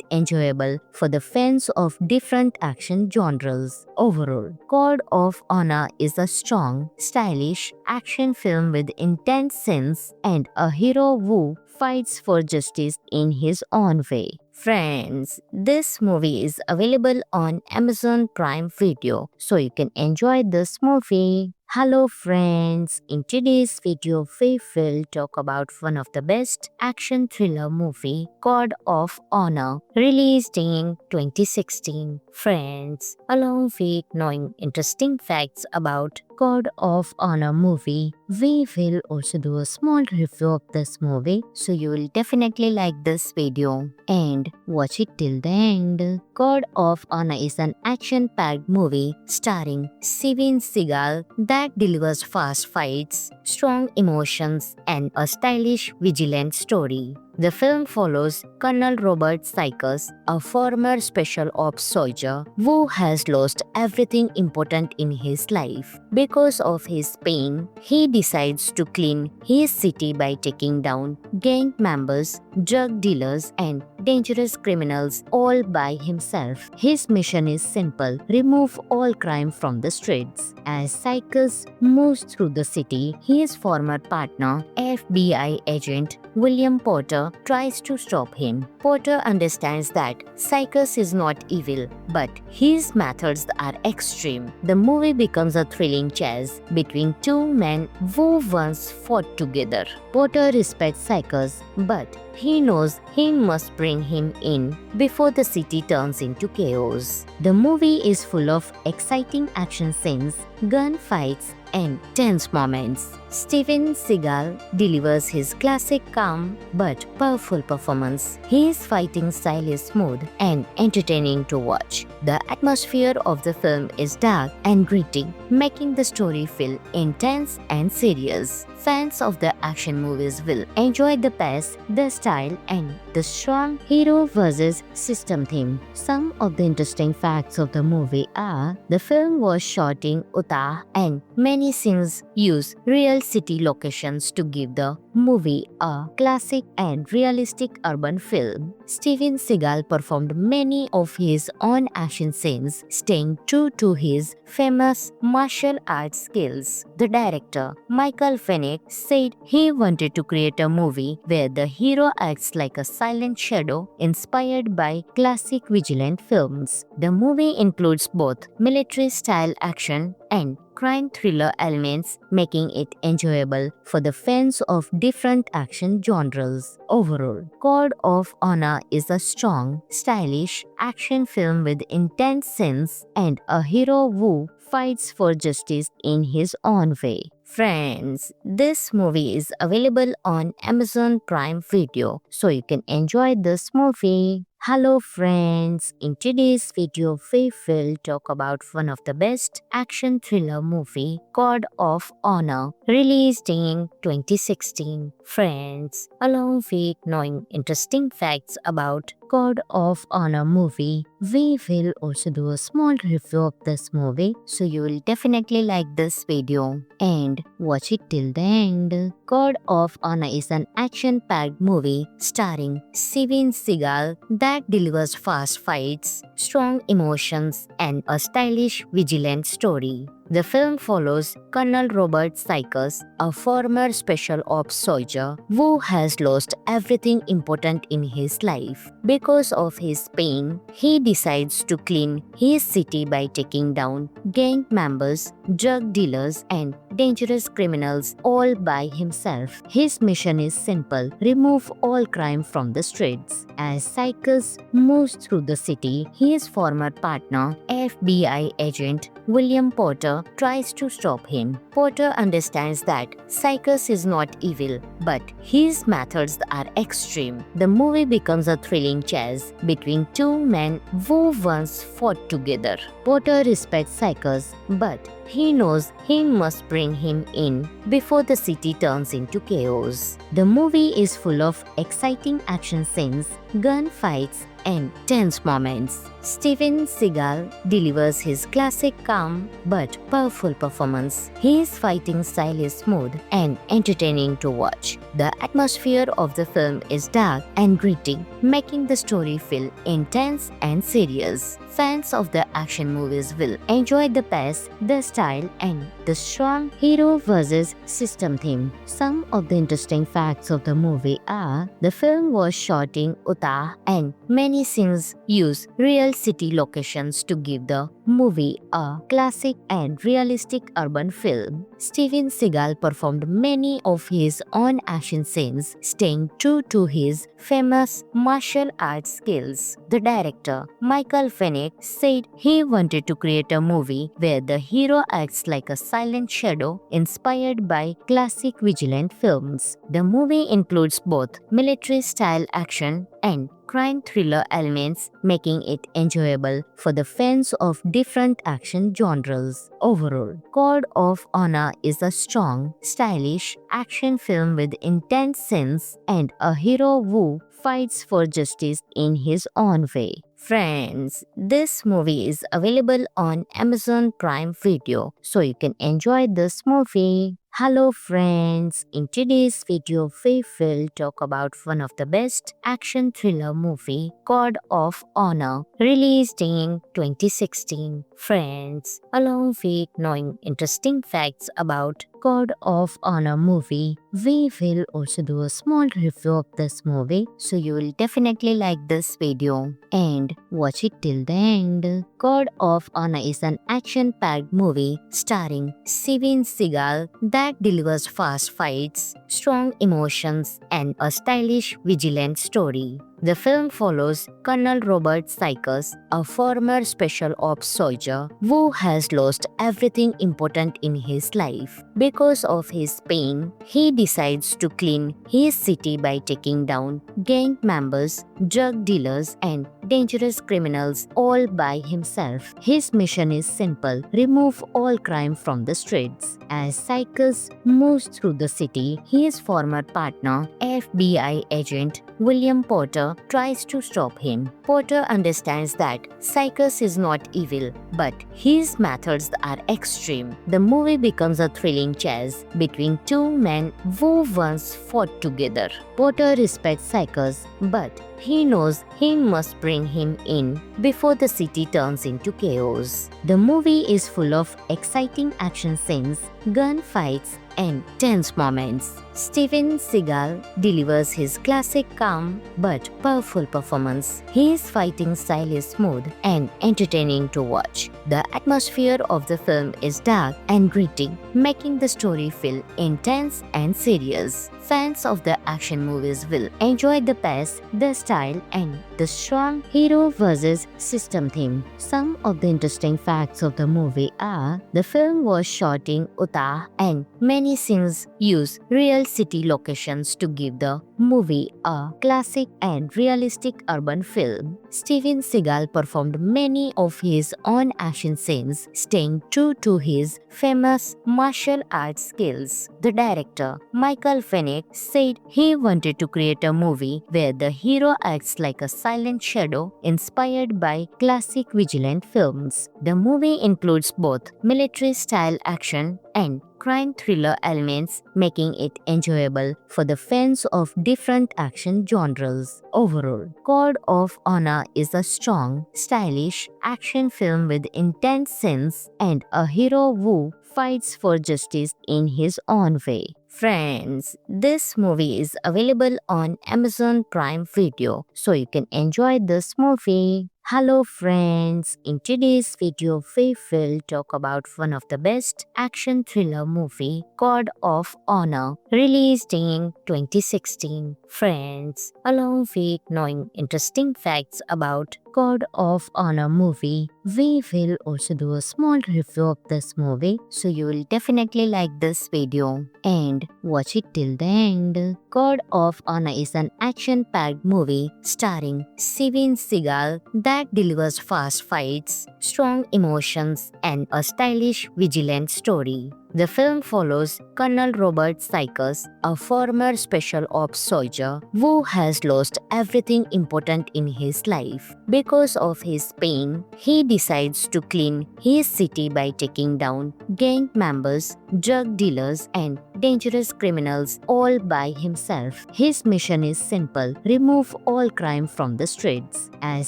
enjoyable for the fans of different action genres. Overall, Code of Honor is a strong, stylish action film with intense scenes and a hero who fights for justice in his own way. Friends, this movie is available on Amazon Prime Video, so you can enjoy this movie. Hello friends, in today's video we will talk about one of the best action thriller movie, Code of Honor, released in 2016. Friends, along with knowing interesting facts about Code of Honor movie, we will also do a small review of this movie, so you will definitely like this video and watch it till the end. Code of Honor is an action-packed movie starring Steven Seagal that delivers fast fights, strong emotions, and a stylish, vigilant story. The film follows Colonel Robert Cycus, a former special ops soldier who has lost everything important in his life. Because of his pain, he decides to clean his city by taking down gang members, drug dealers, and dangerous criminals all by himself. His mission is simple: remove all crime from the streets. As Cycus moves through the city, his former partner, FBI agent William Porter, tries to stop him. Porter understands that Cycus is not evil, but his methods are extreme. The movie becomes a thrilling chase between two men who once fought together. Porter respects Cycus, but he knows he must bring him in before the city turns into chaos. The movie is full of exciting action scenes, gunfights, and tense moments. Steven Seagal delivers his classic calm but powerful performance. His fighting style is smooth and entertaining to watch. The atmosphere of the film is dark and gritty, making the story feel intense and serious. Fans of the action movies will enjoy the pace, the style, and the strong hero versus system theme. Some of the interesting facts of the movie are: the film was shot in Utah and many scenes use real city locations to give the movie a classic and realistic urban feel. Steven Seagal performed many of his own action scenes, staying true to his famous martial arts skills. The director, Michael Fennick, said he wanted to create a movie where the hero acts like a silent shadow inspired by classic vigilant films. The movie includes both military-style action and crime thriller elements, making it enjoyable for the fans of different action genres. Overall, Code of Honor is a strong, stylish action film with intense scenes and a hero who fights for justice in his own way. Friends, this movie is available on Amazon Prime Video, so you can enjoy this movie. Hello friends, in today's video we will talk about one of the best action thriller movie, Code of Honor, released in 2016. Friends, along with knowing interesting facts about Code of Honor movie, we will also do a small review of this movie, so you will definitely like this video and watch it till the end. Code of Honor is an action-packed movie starring Steven Seagal that delivers fast fights, strong emotions, and a stylish, vigilant story. The film follows Colonel Robert Sykes, a former special ops soldier who has lost everything important in his life. Because of his pain, he decides to clean his city by taking down gang members, drug dealers, and dangerous criminals all by himself. His mission is simple: remove all crime from the streets. As Sykes moves through the city, his former partner, FBI agent William Porter, tries to stop him. Porter understands that Sykes is not evil, but his methods are extreme. The movie becomes a thrilling chase between two men who once fought together. Porter respects Sykes, but he knows he must bring him in before the city turns into chaos. The movie is full of exciting action scenes, gunfights, and tense moments. Steven Seagal delivers his classic calm but powerful performance. His fighting style is smooth and entertaining to watch. The atmosphere of the film is dark and gritty, making the story feel intense and serious. Fans of the action movies will enjoy the pace, the style, and the strong hero versus system theme. Some of the interesting facts of the movie are: the film was shot in Utah and many scenes use real city locations to give the movie a classic and realistic urban film. Steven Seagal performed many of his own action scenes, staying true to his famous martial arts skills. The director, Michael Fennick, said he wanted to create a movie where the hero acts like a silent shadow inspired by classic vigilant films. The movie includes both military-style action and crime thriller elements, making it enjoyable for the fans of different action genres. Overall, Code of Honor is a strong, stylish action film with intense scenes and a hero who fights for justice in his own way. Friends, this movie is available on Amazon Prime Video, so you can enjoy this movie. Hello friends, in today's video we will talk about one of the best action thriller movie, Code of Honor, released in 2016. Friends, along with knowing interesting facts about Code of Honor movie, we will also do a small review of this movie, so you will definitely like this video and watch it till the end. Code of Honor is an action-packed movie starring Steven Seagal that delivers fast fights, strong emotions, and a stylish, vigilant story. The film follows Colonel Robert Sykes, a former special ops soldier who has lost everything important in his life. Because of his pain, he decides to clean his city by taking down gang members, drug dealers, and dangerous criminals all by himself. His mission is simple: remove all crime from the streets. As Sykes moves through the city, his former partner, FBI agent William Porter, tries to stop him. Porter understands that Sykes is not evil, but his methods are extreme. The movie becomes a thrilling chase between two men who once fought together. Porter respects Sykes, but he knows he must bring him in before the city turns into chaos. The movie is full of exciting action scenes, gunfights, and tense moments. Steven Seagal delivers his classic calm but powerful performance. His fighting style is smooth and entertaining to watch. The atmosphere of the film is dark and gritty, making the story feel intense and serious. Fans of the action movies will enjoy the pace, the style, and the strong hero versus system theme. Some of the interesting facts of the movie are the film was shot in Utah and many scenes use real city locations to give the movie a classic and realistic urban film. Steven Seagal performed many of his own action scenes, staying true to his famous martial arts skills. The director, Michael Fennick, said he wanted to create a movie where the hero acts like a silent shadow inspired by classic vigilant films. The movie includes both military-style action and crime thriller elements, making it enjoyable for the fans of different action genres. Overall, Code of Honor is a strong, stylish action film with intense scenes and a hero who fights for justice in his own way. Friends, this movie is available on Amazon Prime Video, so you can enjoy this movie. Hello friends, in today's video we will talk about one of the best action thriller movie, Code of Honor, released in 2016. Friends, along with knowing interesting facts about Code of Honor movie, we will also do a small review of this movie, so you will definitely like this video and watch it till the end. Code of Honor is an action-packed movie starring Steven Seagal that delivers fast fights, strong emotions, and a stylish, vigilant story. The film follows Colonel Robert Sykes, a former special ops soldier who has lost everything important in his life. Because of his pain, he decides to clean his city by taking down gang members, drug dealers, and dangerous criminals all by himself. His mission is simple: remove all crime from the streets. As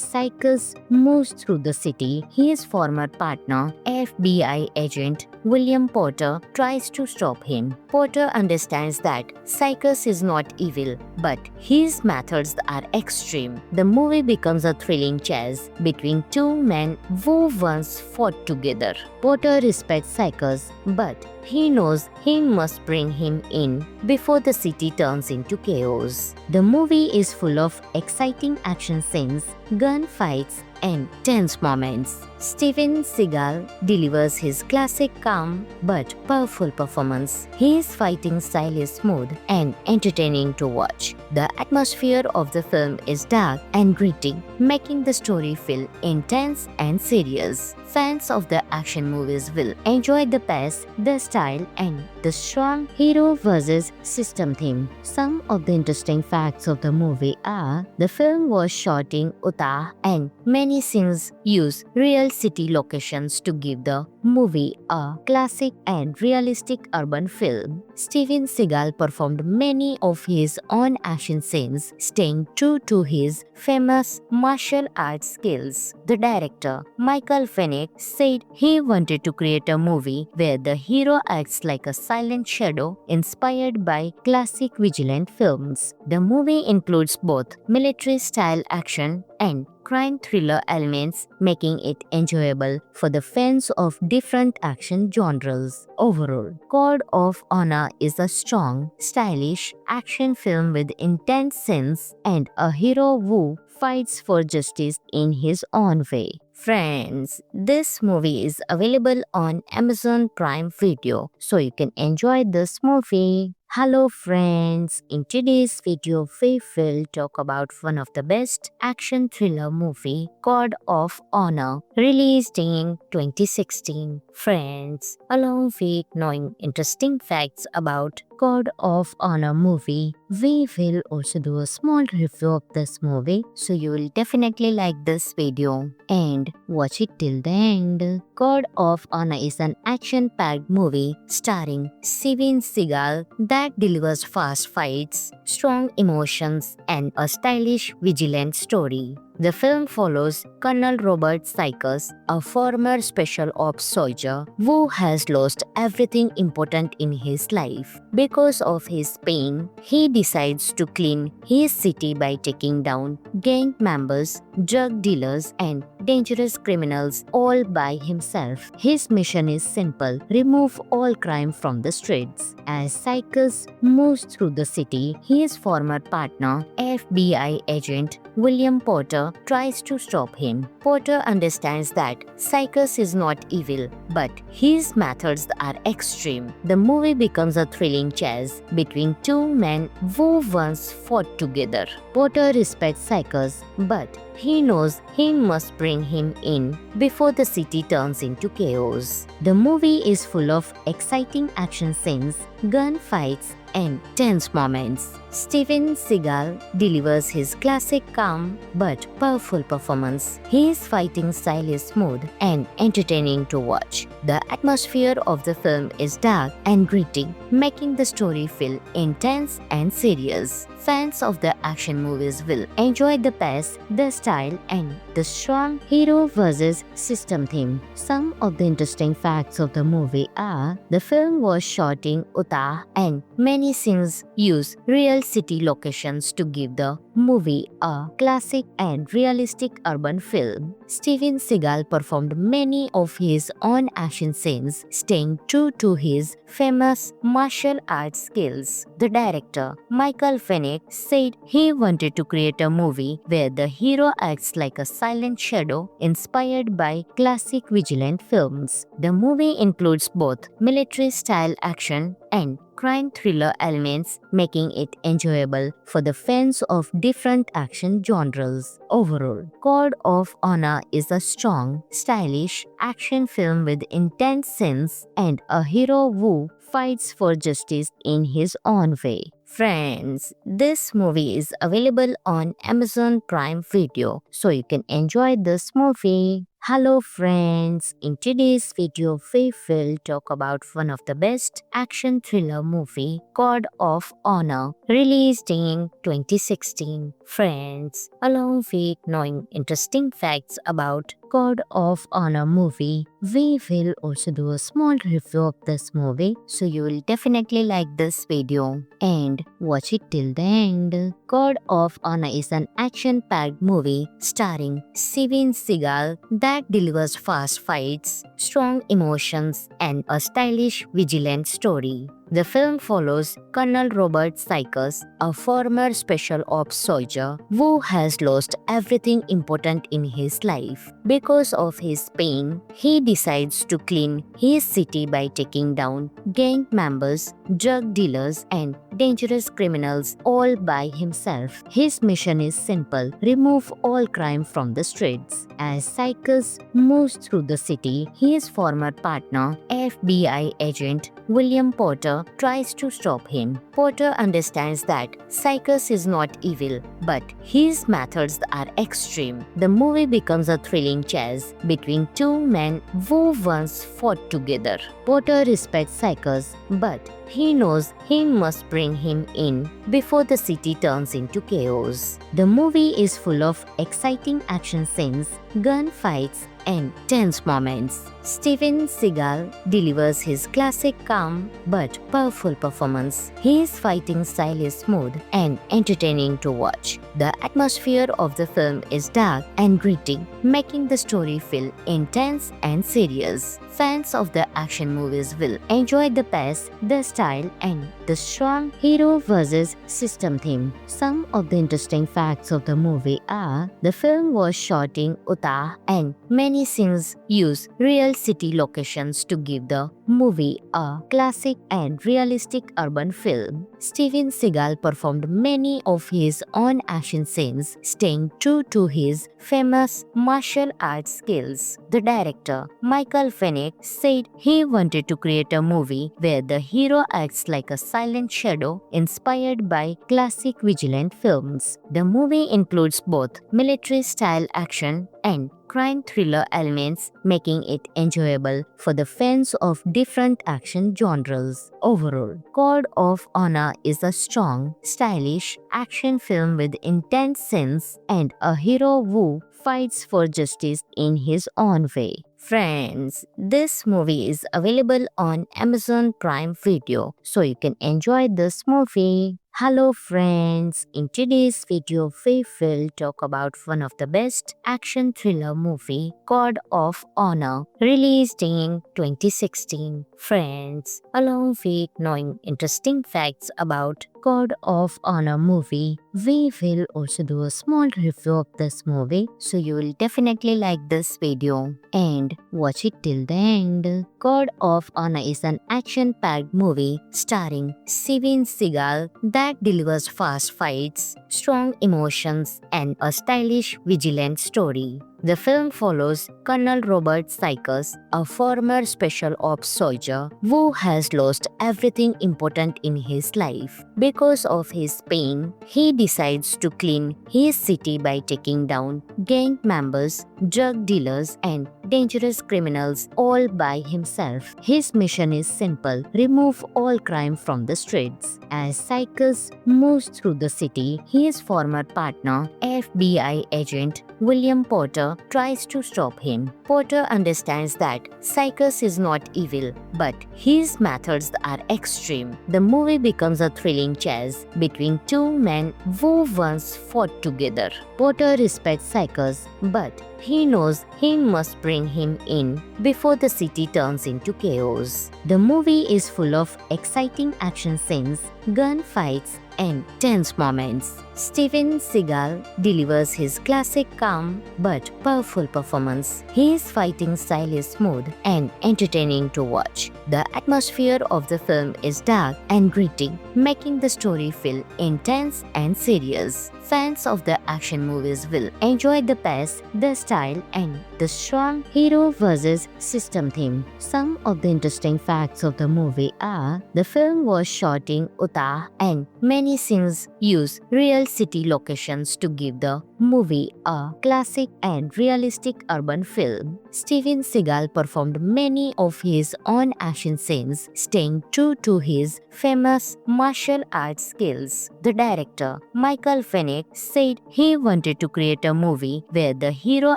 Sykes moves through the city, his former partner, FBI agent William Porter, tries to stop him. Porter understands that Sykes is not evil, but his methods are extreme. The movie becomes a thrilling chase between two men who once fought together. Porter respects Sykes, but he knows he must bring him in before the city turns into chaos. The movie is full of exciting action scenes, gunfights, and tense moments. Steven Seagal delivers his classic calm but powerful performance. His fighting style is smooth and entertaining to watch. The atmosphere of the film is dark and gritty, making the story feel intense and serious. Fans of the action movies will enjoy the pace, the style, and the strong hero versus system theme. Some of the interesting facts of the movie are the film was shot in Utah and many scenes use real city locations to give the movie a classic and realistic urban film. Steven Seagal performed many of his own action scenes, staying true to his famous martial arts skills. The director, Michael Fennick, said he wanted to create a movie where the hero acts like a silent shadow inspired by classic vigilant films. The movie includes both military-style action and crime thriller elements, making it enjoyable for the fans of different action genres. Overall, Code of Honor is a strong, stylish action film with intense scenes and a hero who fights for justice in his own way. Friends, this movie is available on Amazon Prime Video, so you can enjoy this movie. Hello friends, in today's video we will talk about one of the best action thriller movie, Code of Honor, released in 2016. Friends, along with knowing interesting facts about Code of Honor movie, we will also do a small review of this movie, so you will definitely like this video and watch it till the end. Code of Honor is an action-packed movie starring Steven Seagal that delivers fast fights, strong emotions, and a stylish, vigilant story. The film follows Colonel Robert Sykes, a former special ops soldier who has lost everything important in his life. Because of his pain, he decides to clean his city by taking down gang members, drug dealers, and dangerous criminals all by himself. His mission is simple: remove all crime from the streets. As Cycus moves through the city, his former partner, FBI agent William Porter, tries to stop him. Porter understands that Cycus is not evil, but his methods are extreme. The movie becomes a thrilling chase between two men who once fought together. Porter respects Cycus, but he knows he must bring him in before the city turns into chaos. The movie is full of exciting action scenes, gunfights, and tense moments. Steven Seagal delivers his classic calm but powerful performance. His fighting style is smooth and entertaining to watch. The atmosphere of the film is dark and gritty, making the story feel intense and serious. Fans of the action movies will enjoy the pace, the style, and the strong hero versus system theme. Some of the interesting facts of the movie are: the film was shot in Utah and many scenes use real city locations to give the movie a classic and realistic urban feel. Steven Seagal performed many of his own action scenes, staying true to his famous martial arts skills. The director, Michael Fennick, said he wanted to create a movie where the hero acts like a silent shadow inspired by classic vigilant films. The movie includes both military-style action and crime thriller elements, making it enjoyable for the fans of different action genres. Overall, Code of Honor is a strong, stylish action film with intense scenes and a hero who fights for justice in his own way. Friends, this movie is available on Amazon Prime Video, so you can enjoy this movie. Hello friends, in today's video we will talk about one of the best action thriller movie, Code of Honor, released in 2016. Friends, along with knowing interesting facts about Code of Honor movie, we will also do a small review of this movie, so you will definitely like this video and watch it till the end. Code of Honor is an action-packed movie starring Steven Seagal that delivers fast fights, strong emotions, and a stylish, vigilant story. The film follows Colonel Robert Cycus, a former special ops soldier who has lost everything important in his life. Because of his pain, he decides to clean his city by taking down gang members, drug dealers, and dangerous criminals all by himself. His mission is simple: remove all crime from the streets. As Cycus moves through the city, his former partner, FBI agent William Porter, tries to stop him. Porter understands that Cycus is not evil, but his methods are extreme. The movie becomes a thrilling chase between two men who once fought together. Porter respects Cycus, but he knows he must bring him in before the city turns into chaos. The movie is full of exciting action scenes, gunfights, and tense moments. Steven Seagal delivers his classic calm but powerful performance. His fighting style is smooth and entertaining to watch. The atmosphere of the film is dark and gritty, making the story feel intense and serious. Fans of the action movies will enjoy the pace, the style, and the strong hero versus system theme. Some of the interesting facts of the movie are: the film was shot in Utah and many scenes use real city locations to give the movie a classic and realistic urban feel. Steven Seagal performed many of his own action scenes, staying true to his famous martial arts skills. The director, Michael Fennick, said he wanted to create a movie where the hero acts like a silent shadow inspired by classic vigilant films. The movie includes both military-style action and crime thriller elements, making it enjoyable for the fans of different action genres. Overall, Code of Honor is a strong, stylish action film with intense scenes and a hero who fights for justice in his own way. Friends, this movie is available on Amazon Prime Video, so you can enjoy this movie. Hello friends, in today's video we will talk about one of the best action thriller movie, Code of Honor, released in 2016. Friends, along with knowing interesting facts about Code of Honor movie, we will also do a small review of this movie, so you will definitely like this video and watch it till the end. Code of Honor is an action-packed movie starring Steven Seagal that delivers fast fights, strong emotions, and a stylish, vigilant story. The film follows Colonel Robert Sykes, a former special ops soldier who has lost everything important in his life. Because of his pain, he decides to clean his city by taking down gang members, drug dealers, and dangerous criminals all by himself. His mission is simple: remove all crime from the streets. As Sykes moves through the city, his former partner, FBI agent William Porter, tries to stop him. Porter understands that Sykes is not evil, but his methods are extreme. The movie becomes a thrilling chase between two men who once fought together. Porter respects Sykes, but he knows he must bring him in before the city turns into chaos. The movie is full of exciting action scenes, gunfights, and tense moments. Steven Seagal delivers his classic calm but powerful performance. His fighting style is smooth and entertaining to watch. The atmosphere of the film is dark and gritty, making the story feel intense and serious. Fans of the action movies will enjoy the pace, the style, and the strong hero versus system theme. Some of the interesting facts of the movie are: the film was shot in Utah and many scenes use real city locations to give the movie a classic and realistic urban film. Steven Seagal performed many of his own action scenes, staying true to his famous martial arts skills. The director, Michael Fennick, said he wanted to create a movie where the hero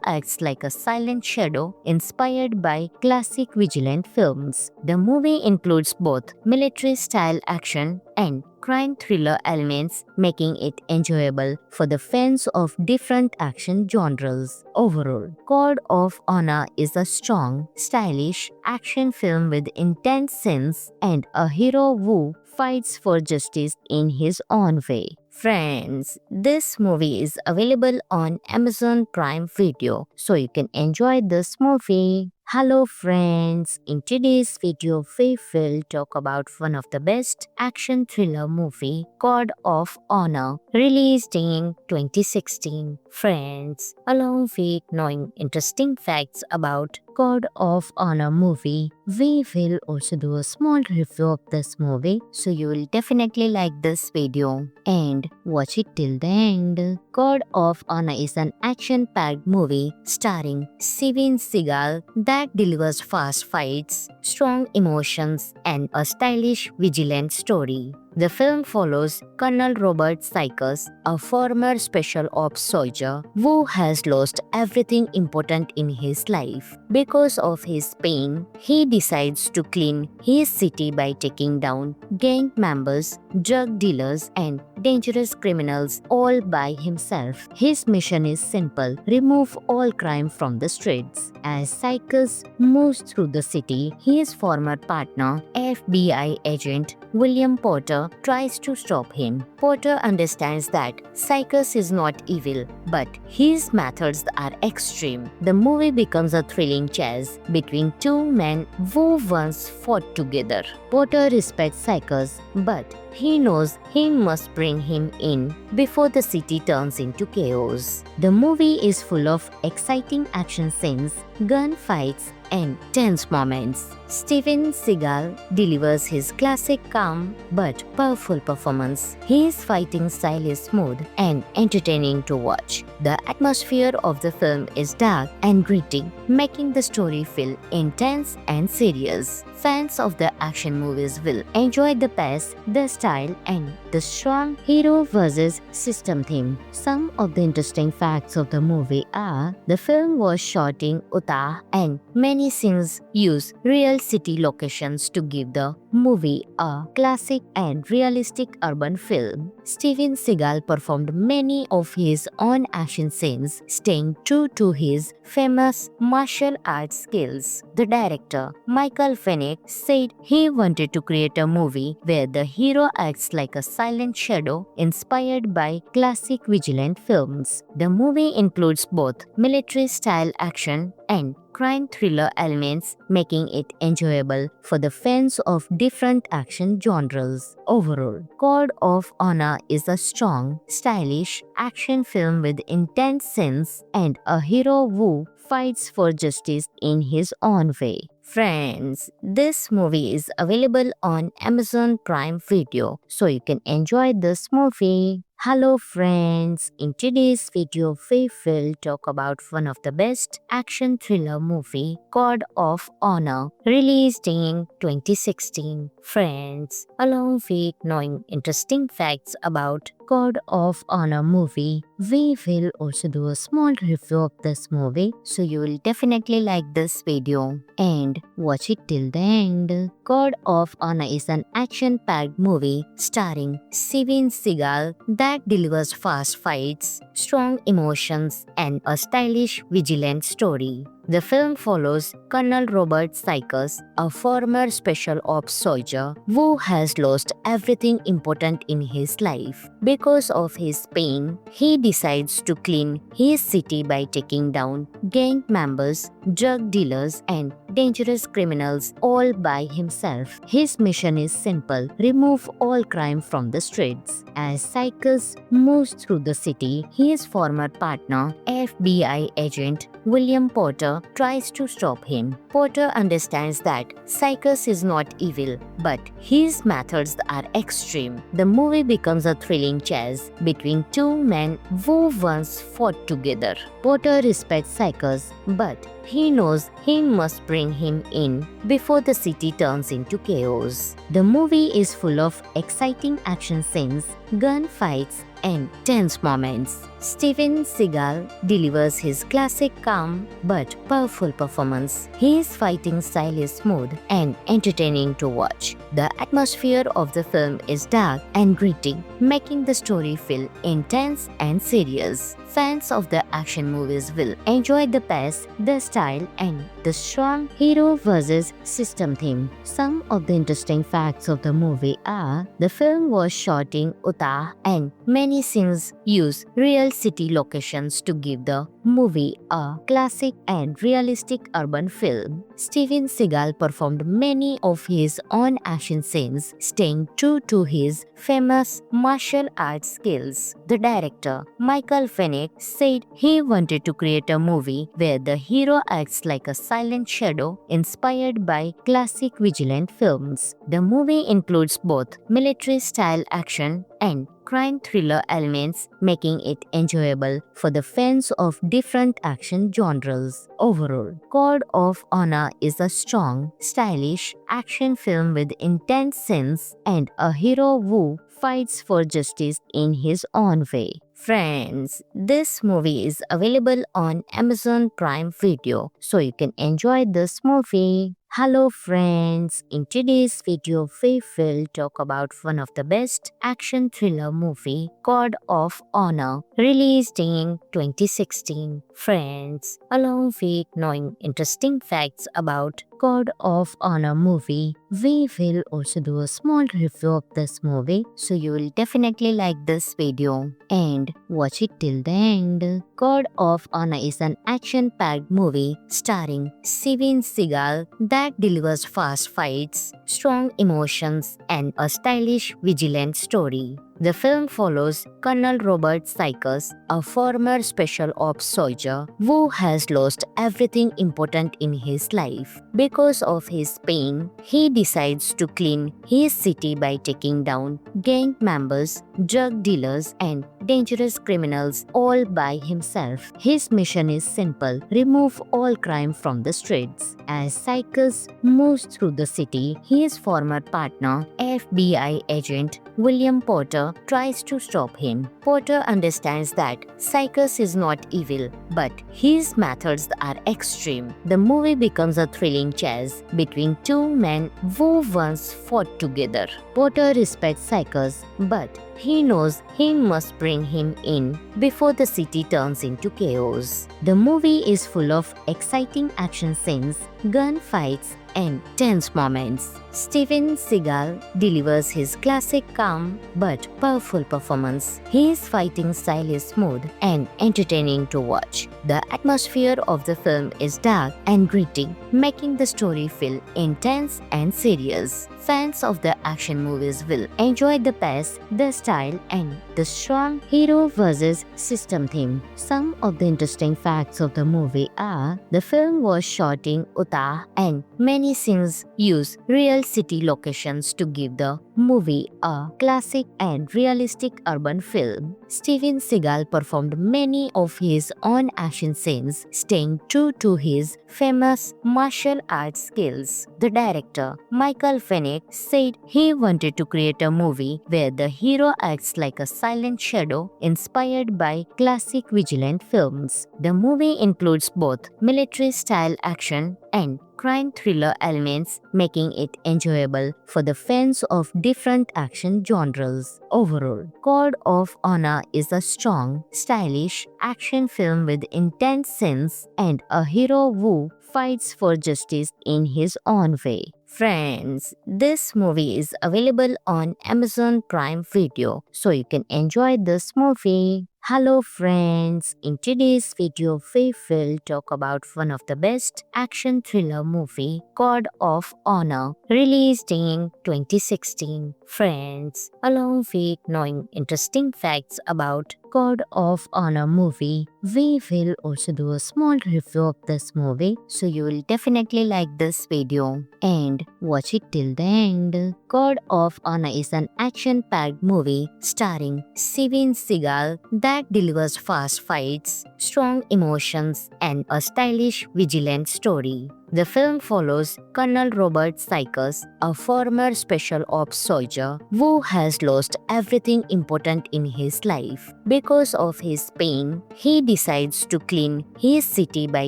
acts like a silent shadow inspired by classic vigilant films. The movie includes both military-style action and crime thriller elements, making it enjoyable for the fans of different action genres. Overall, Code of Honor is a strong, stylish action film with intense scenes and a hero who fights for justice in his own way. Friends, this movie is available on Amazon Prime Video, so you can enjoy this movie. Hello friends, in today's video we will talk about one of the best action thriller movie, Code of Honor, released in 2016. Friends, along with knowing interesting facts about Code of Honor movie, we will also do a small review of this movie, so you will definitely like this video and watch it till the end. Code of Honor is an action-packed movie starring Steven Seagal that delivers fast fights, strong emotions, and a stylish, vigilant story. The film follows Colonel Robert Sykes, a former special ops soldier who has lost everything important in his life. Because of his pain, he decides to clean his city by taking down gang members, drug dealers, and dangerous criminals all by himself. His mission is simple: remove all crime from the streets. As Sykes moves through the city, his former partner, FBI agent William Porter, tries to stop him. Porter understands that Sykes is not evil, but his methods are extreme. The movie becomes a thrilling chase between two men who once fought together. Porter respects Sykes, but he knows he must bring him in before the city turns into chaos. The movie is full of exciting action scenes, gunfights, and tense moments. Steven Seagal delivers his classic calm but powerful performance. His fighting style is smooth and entertaining to watch. The atmosphere of the film is dark and gritty, making the story feel intense and serious. Fans of the action movies will enjoy the pace, the style, and the strong hero versus system theme. Some of the interesting facts of the movie are the film was shot in Utah and many scenes use real city locations to give the movie a classic and realistic urban film. Steven Seagal performed many of his own action scenes, staying true to his famous martial arts skills. The director, Michael Fennick, said he wanted to create a movie where the hero acts like a silent shadow inspired by classic vigilant films. The movie includes both military-style action and crime thriller elements, making it enjoyable for the fans of different action genres. Overall, Code of Honor is a strong, stylish action film with intense scenes and a hero who fights for justice in his own way. Friends, this movie is available on Amazon Prime Video, so you can enjoy this movie. Hello friends, in today's video we will talk about one of the best action thriller movie, Code of Honor, released in 2016. Friends, along with knowing interesting facts about Code of Honor movie, we will also do a small review of this movie, so you will definitely like this video and watch it till the end. Code of Honor is an action-packed movie starring Steven Seagal that delivers fast fights, strong emotions, and a stylish, vigilant story. The film follows Colonel Robert Sykes, a former special ops soldier who has lost everything important in his life. Because of his pain, he decides to clean his city by taking down gang members, drug dealers, and dangerous criminals all by himself. His mission is simple: remove all crime from the streets. As Sykes moves through the city, his former partner, FBI agent William Porter, tries to stop him. Porter understands that Sykes is not evil, but his methods are extreme. The movie becomes a thrilling chase between two men who once fought together. Porter respects Sykes, but he knows he must bring him in before the city turns into chaos. The movie is full of exciting action scenes, gunfights, and tense moments. Steven Seagal delivers his classic calm but powerful performance. His fighting style is smooth and entertaining to watch. The atmosphere of the film is dark and gritty, making the story feel intense and serious. Fans of the action movies will enjoy the pace, the style, and the strong hero versus system theme. Some of the interesting facts of the movie are the film was shot in Utah and many scenes use real city locations to give the movie a classic and realistic urban film. Steven Seagal performed many of his own action scenes, staying true to his famous martial arts skills. The director, Michael Fennick, said he wanted to create a movie where the hero acts like a silent shadow inspired by classic vigilant films. The movie includes both military-style action and crime thriller elements, making it enjoyable for the fans of different action genres. Overall, Code of Honor is a strong, stylish action film with intense scenes and a hero who fights for justice in his own way. Friends, this movie is available on Amazon Prime Video, so you can enjoy this movie. Hello friends, in today's video we will talk about one of the best action thriller movie, Code of Honor, released in 2016. Friends, along with knowing interesting facts about Code of Honor movie, we will also do a small review of this movie, so you will definitely like this video and watch it till the end. Code of Honor is an action-packed movie starring Steven Seagal that delivers fast fights, strong emotions, and a stylish, vigilant story. The film follows Colonel Robert Sykes, a former special ops soldier who has lost everything important in his life. Because of his pain, he decides to clean his city by taking down gang members, drug dealers, and dangerous criminals all by himself. His mission is simple: remove all crime from the streets. As Cycus moves through the city, his former partner, FBI agent William Porter, tries to stop him. Porter understands that Cycus is not evil, but his methods are extreme. The movie becomes a thrilling chase between two men who once fought together. Porter respects Cycus, but he knows he must bring him in before the city turns into chaos. The movie is full of exciting action scenes, gunfights, and tense moments. Steven Seagal delivers his classic calm but powerful performance. His fighting style is smooth and entertaining to watch. The atmosphere of the film is dark and gritty, making the story feel intense and serious. Fans of the action movies will enjoy the pace, the style, and the strong hero versus system theme. Some of the interesting facts of the movie are: the film was shot in Utah and many scenes use real city locations to give the movie a classic and realistic urban feel. Steven Seagal performed many of his own action scenes, staying true to his famous martial arts skills. The director, Michael Fennick, said he wanted to create a movie where the hero acts like a silent shadow inspired by classic vigilant films. The movie includes both military-style action and crime thriller elements, making it enjoyable for the fans of different action genres. Overall, Code of Honor is a strong, stylish action film with intense scenes and a hero who fights for justice in his own way. Friends, this movie is available on Amazon Prime Video, so you can enjoy this movie. Hello friends, in today's video we will talk about one of the best action thriller movie, Code of Honor, released in 2016. Friends, along with knowing interesting facts about Code of Honor movie, we will also do a small review of this movie, so you will definitely like this video and watch it till the end. Code of Honor is an action-packed movie starring Steven Seagal that delivers fast fights, strong emotions, and a stylish, vigilant story. The film follows Colonel Robert Cycus, a former special ops soldier who has lost everything important in his life. Because of his pain, he decides to clean his city by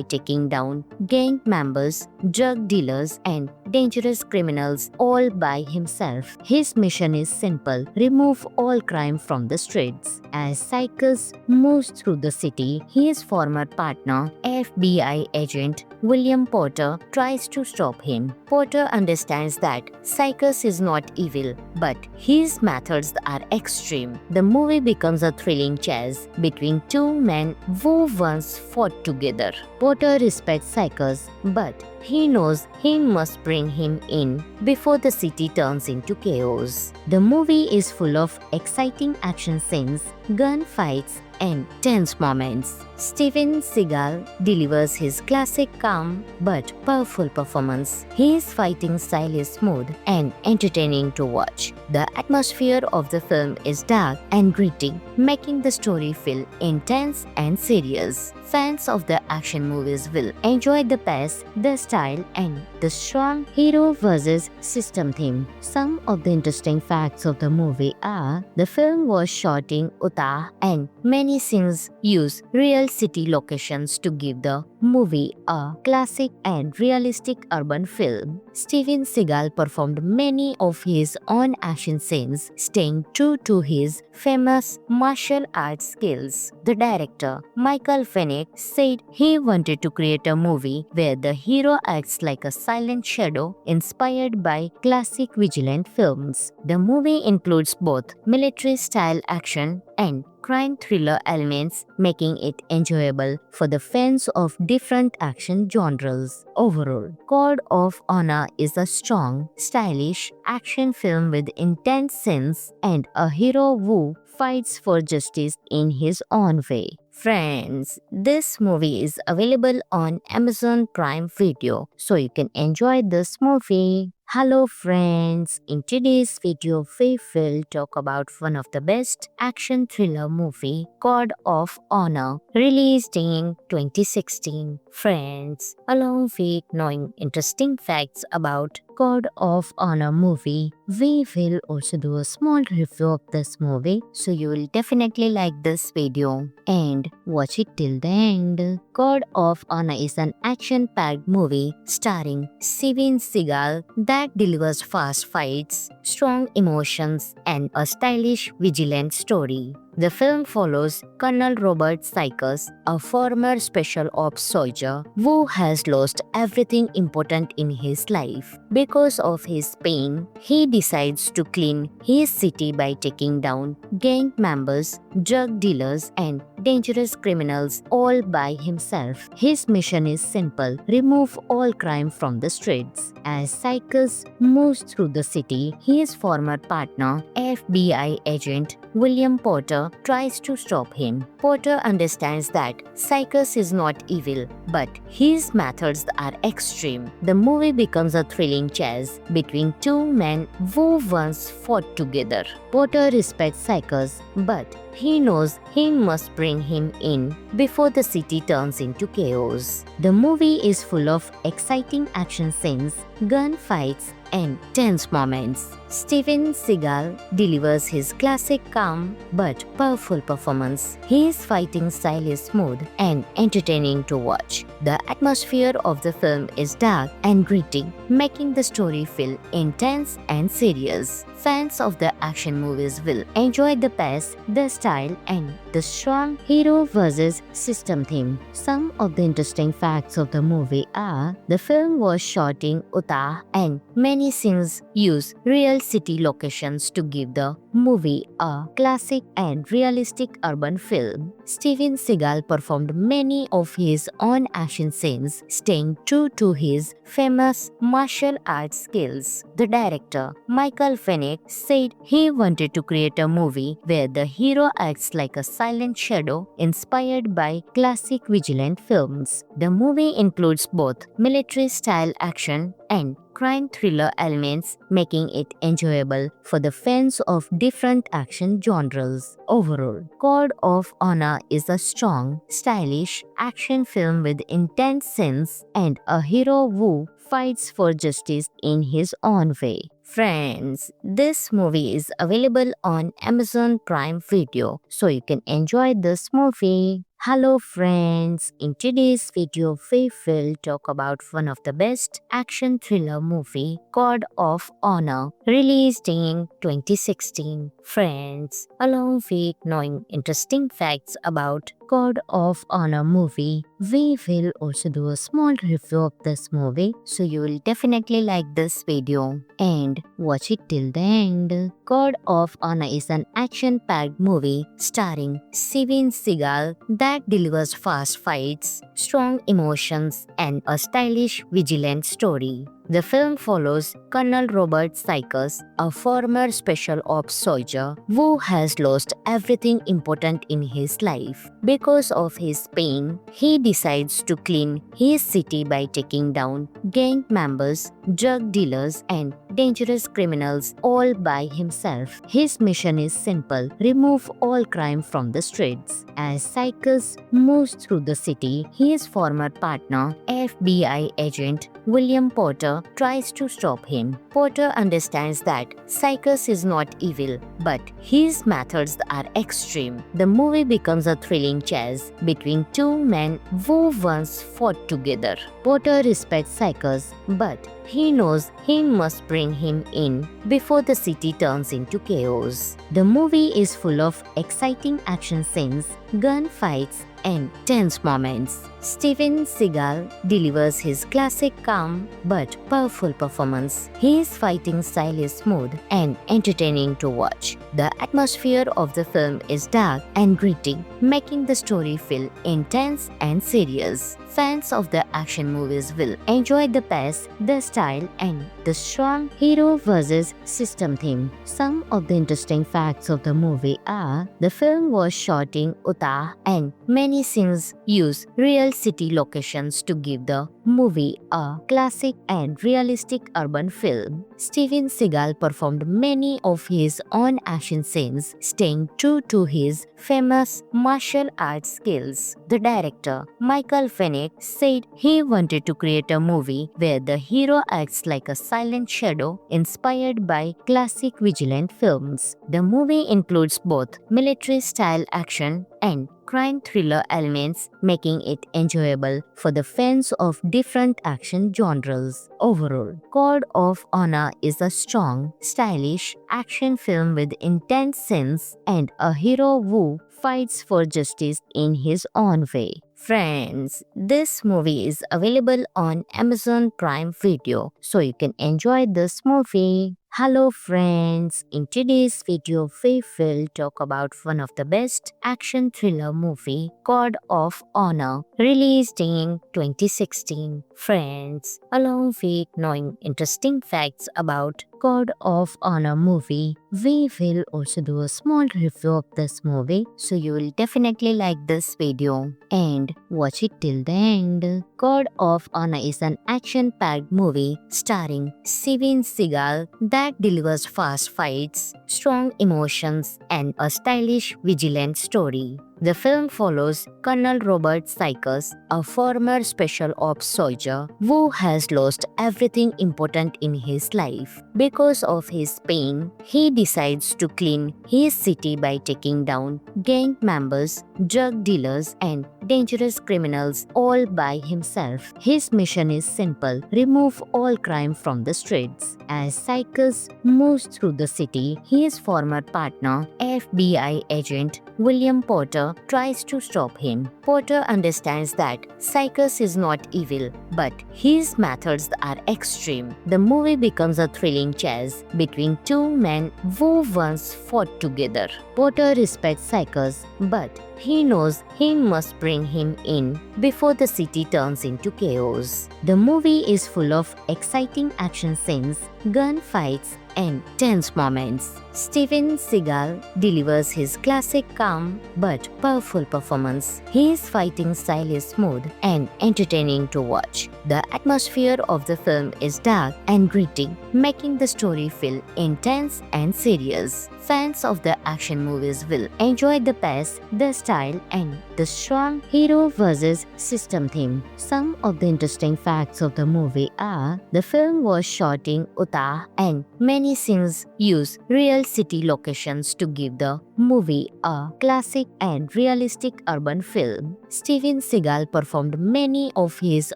taking down gang members, drug dealers, and dangerous criminals all by himself. His mission is simple: remove all crime from the streets. As Cycus moves through the city, his former partner, FBI agent William Porter, tries to stop him. Porter understands that Cycus is not evil, but his methods are extreme. The movie becomes a thrilling chase between two men who once fought together. Porter respects Cycus, but he knows he must bring him in before the city turns into chaos. The movie is full of exciting action scenes, gunfights, and tense moments. Steven Seagal delivers his classic calm but powerful performance. His fighting style is smooth and entertaining to watch. The atmosphere of the film is dark and gritty, making the story feel intense and serious. Fans of the action movies will enjoy the pace, the style, and the strong hero versus system theme. Some of the interesting facts of the movie are: the film was shot in Utah and many scenes use real city locations to give the movie a classic and realistic urban feel. Steven Seagal performed many of his own action scenes, staying true to his famous martial arts skills. The director, Michael Fennick, said he wanted to create a movie where the hero acts like a silent shadow inspired by classic vigilant films. The movie includes both military-style action and crime thriller elements, making it enjoyable for the fans of different action genres. Overall, Code of Honor is a strong, stylish action film with intense scenes and a hero who fights for justice in his own way. Friends, this movie is available on Amazon Prime Video, so you can enjoy this movie. Hello friends, in today's video we will talk about one of the best action thriller movie, Code of Honor, released in 2016. Friends, along with knowing interesting facts about Code of Honor movie, we will also do a small review of this movie, so you will definitely like this video and watch it till the end. Code of Honor is an action-packed movie starring Steven Seagal that delivers fast fights, strong emotions, and a stylish, vigilant story. The film follows Colonel Robert Sykes, a former special ops soldier who has lost everything important in his life. Because of his pain, he decides to clean his city by taking down gang members, drug dealers, and dangerous criminals all by himself. His mission is simple: remove all crime from the streets. As Sykes moves through the city, his former partner, FBI agent William Porter, tries to stop him. Porter understands that Sykes is not evil, but his methods are extreme. The movie becomes a thrilling chase between two men who once fought together. Porter respects Sykes, but he knows he must bring him in before the city turns into chaos. The movie is full of exciting action scenes, gunfights, and tense moments. Steven Seagal delivers his classic calm but powerful performance. His fighting style is smooth and entertaining to watch. The atmosphere of the film is dark and gritty, making the story feel intense and serious. Fans of the action movies will enjoy the pace, the style, and the strong hero versus system theme. Some of the interesting facts of the movie are: the film was shot in Utah and many scenes use real city locations to give the movie a classic and realistic urban film. Steven Seagal performed many of his own action scenes, staying true to his famous martial arts skills. The director, Michael Fennick, said he wanted to create a movie where the hero acts like a silent shadow inspired by classic vigilant films. The movie includes both military-style action and crime thriller elements, making it enjoyable for the fans of different action genres. Overall, Code of Honor is a strong, stylish action film with intense scenes and a hero who fights for justice in his own way. Friends, this movie is available on Amazon Prime Video, so you can enjoy this movie. Hello friends, in today's video we will talk about one of the best action thriller movie, Code of Honor, released in 2016. Friends, along with knowing interesting facts about Code of Honor movie, we will also do a small review of this movie, so you will definitely like this video and watch it till the end. Code of Honor is an action-packed movie starring Steven Seagal that delivers fast fights, strong emotions, and a stylish, vigilant story. The film follows Colonel Robert Sykes, a former special ops soldier who has lost everything important in his life. Because of his pain, he decides to clean his city by taking down gang members, drug dealers, and dangerous criminals all by himself. His mission is simple: remove all crime from the streets. As Sykes moves through the city, his former partner, FBI agent William Porter, tries to stop him. Porter understands that Sykes is not evil, but his methods are extreme. The movie becomes a thrilling chase between two men who once fought together. Porter respects Sykes, but he knows he must bring him in before the city turns into chaos. The movie is full of exciting action scenes, gunfights, and tense moments. Steven Seagal delivers his classic calm but powerful performance. His fighting style is smooth and entertaining to watch. The atmosphere of the film is dark and gritty, making the story feel intense and serious. Fans of the action movies will enjoy the pace, the style, and the strong hero versus system theme. Some of the interesting facts of the movie are: the film was shot in Utah and many scenes use real city locations to give the movie, a classic and realistic urban film. Steven Seagal performed many of his own action scenes, staying true to his famous martial arts skills. The director, Michael Fennick, said he wanted to create a movie where the hero acts like a silent shadow inspired by classic vigilant films. The movie includes both military-style action and crime thriller elements, making it enjoyable for the fans of different action genres. Overall, Code of Honor is a strong, stylish action film with intense scenes and a hero who fights for justice in his own way. Friends, this movie is available on Amazon Prime Video, so you can enjoy this movie. Hello friends, in today's video we will talk about one of the best action thriller movie, Code of Honor, released in 2016. Friends, along with knowing interesting facts about Code of Honor movie, we will also do a small review of this movie, so you will definitely like this video and watch it till the end. Code of Honor is an action-packed movie starring Steven Seagal that delivers fast fights, strong emotions, and a stylish, vigilant story. The film follows Colonel Robert Sykes, a former special ops soldier who has lost everything important in his life. Because of his pain, he decides to clean his city by taking down gang members, drug dealers, and dangerous criminals all by himself. His mission is simple: remove all crime from the streets. As Sykes moves through the city, his former partner, FBI agent William Porter, tries to stop him. Porter understands that Sykes is not evil, but his methods are extreme. The movie becomes a thrilling chase between two men who once fought together. Porter respects Sykes, but he knows he must bring him in before the city turns into chaos. The movie is full of exciting action scenes, gunfights, and tense moments. Steven Seagal delivers his classic calm but powerful performance. His fighting style is smooth and entertaining to watch. The atmosphere of the film is dark and gritty, making the story feel intense and serious. Fans of the action movies will enjoy the pace, the style, and the strong hero versus system theme. Some of the interesting facts of the movie are: the film was shot in Utah and many scenes use real city locations to give the movie a classic and realistic urban film. Steven Seagal performed many of his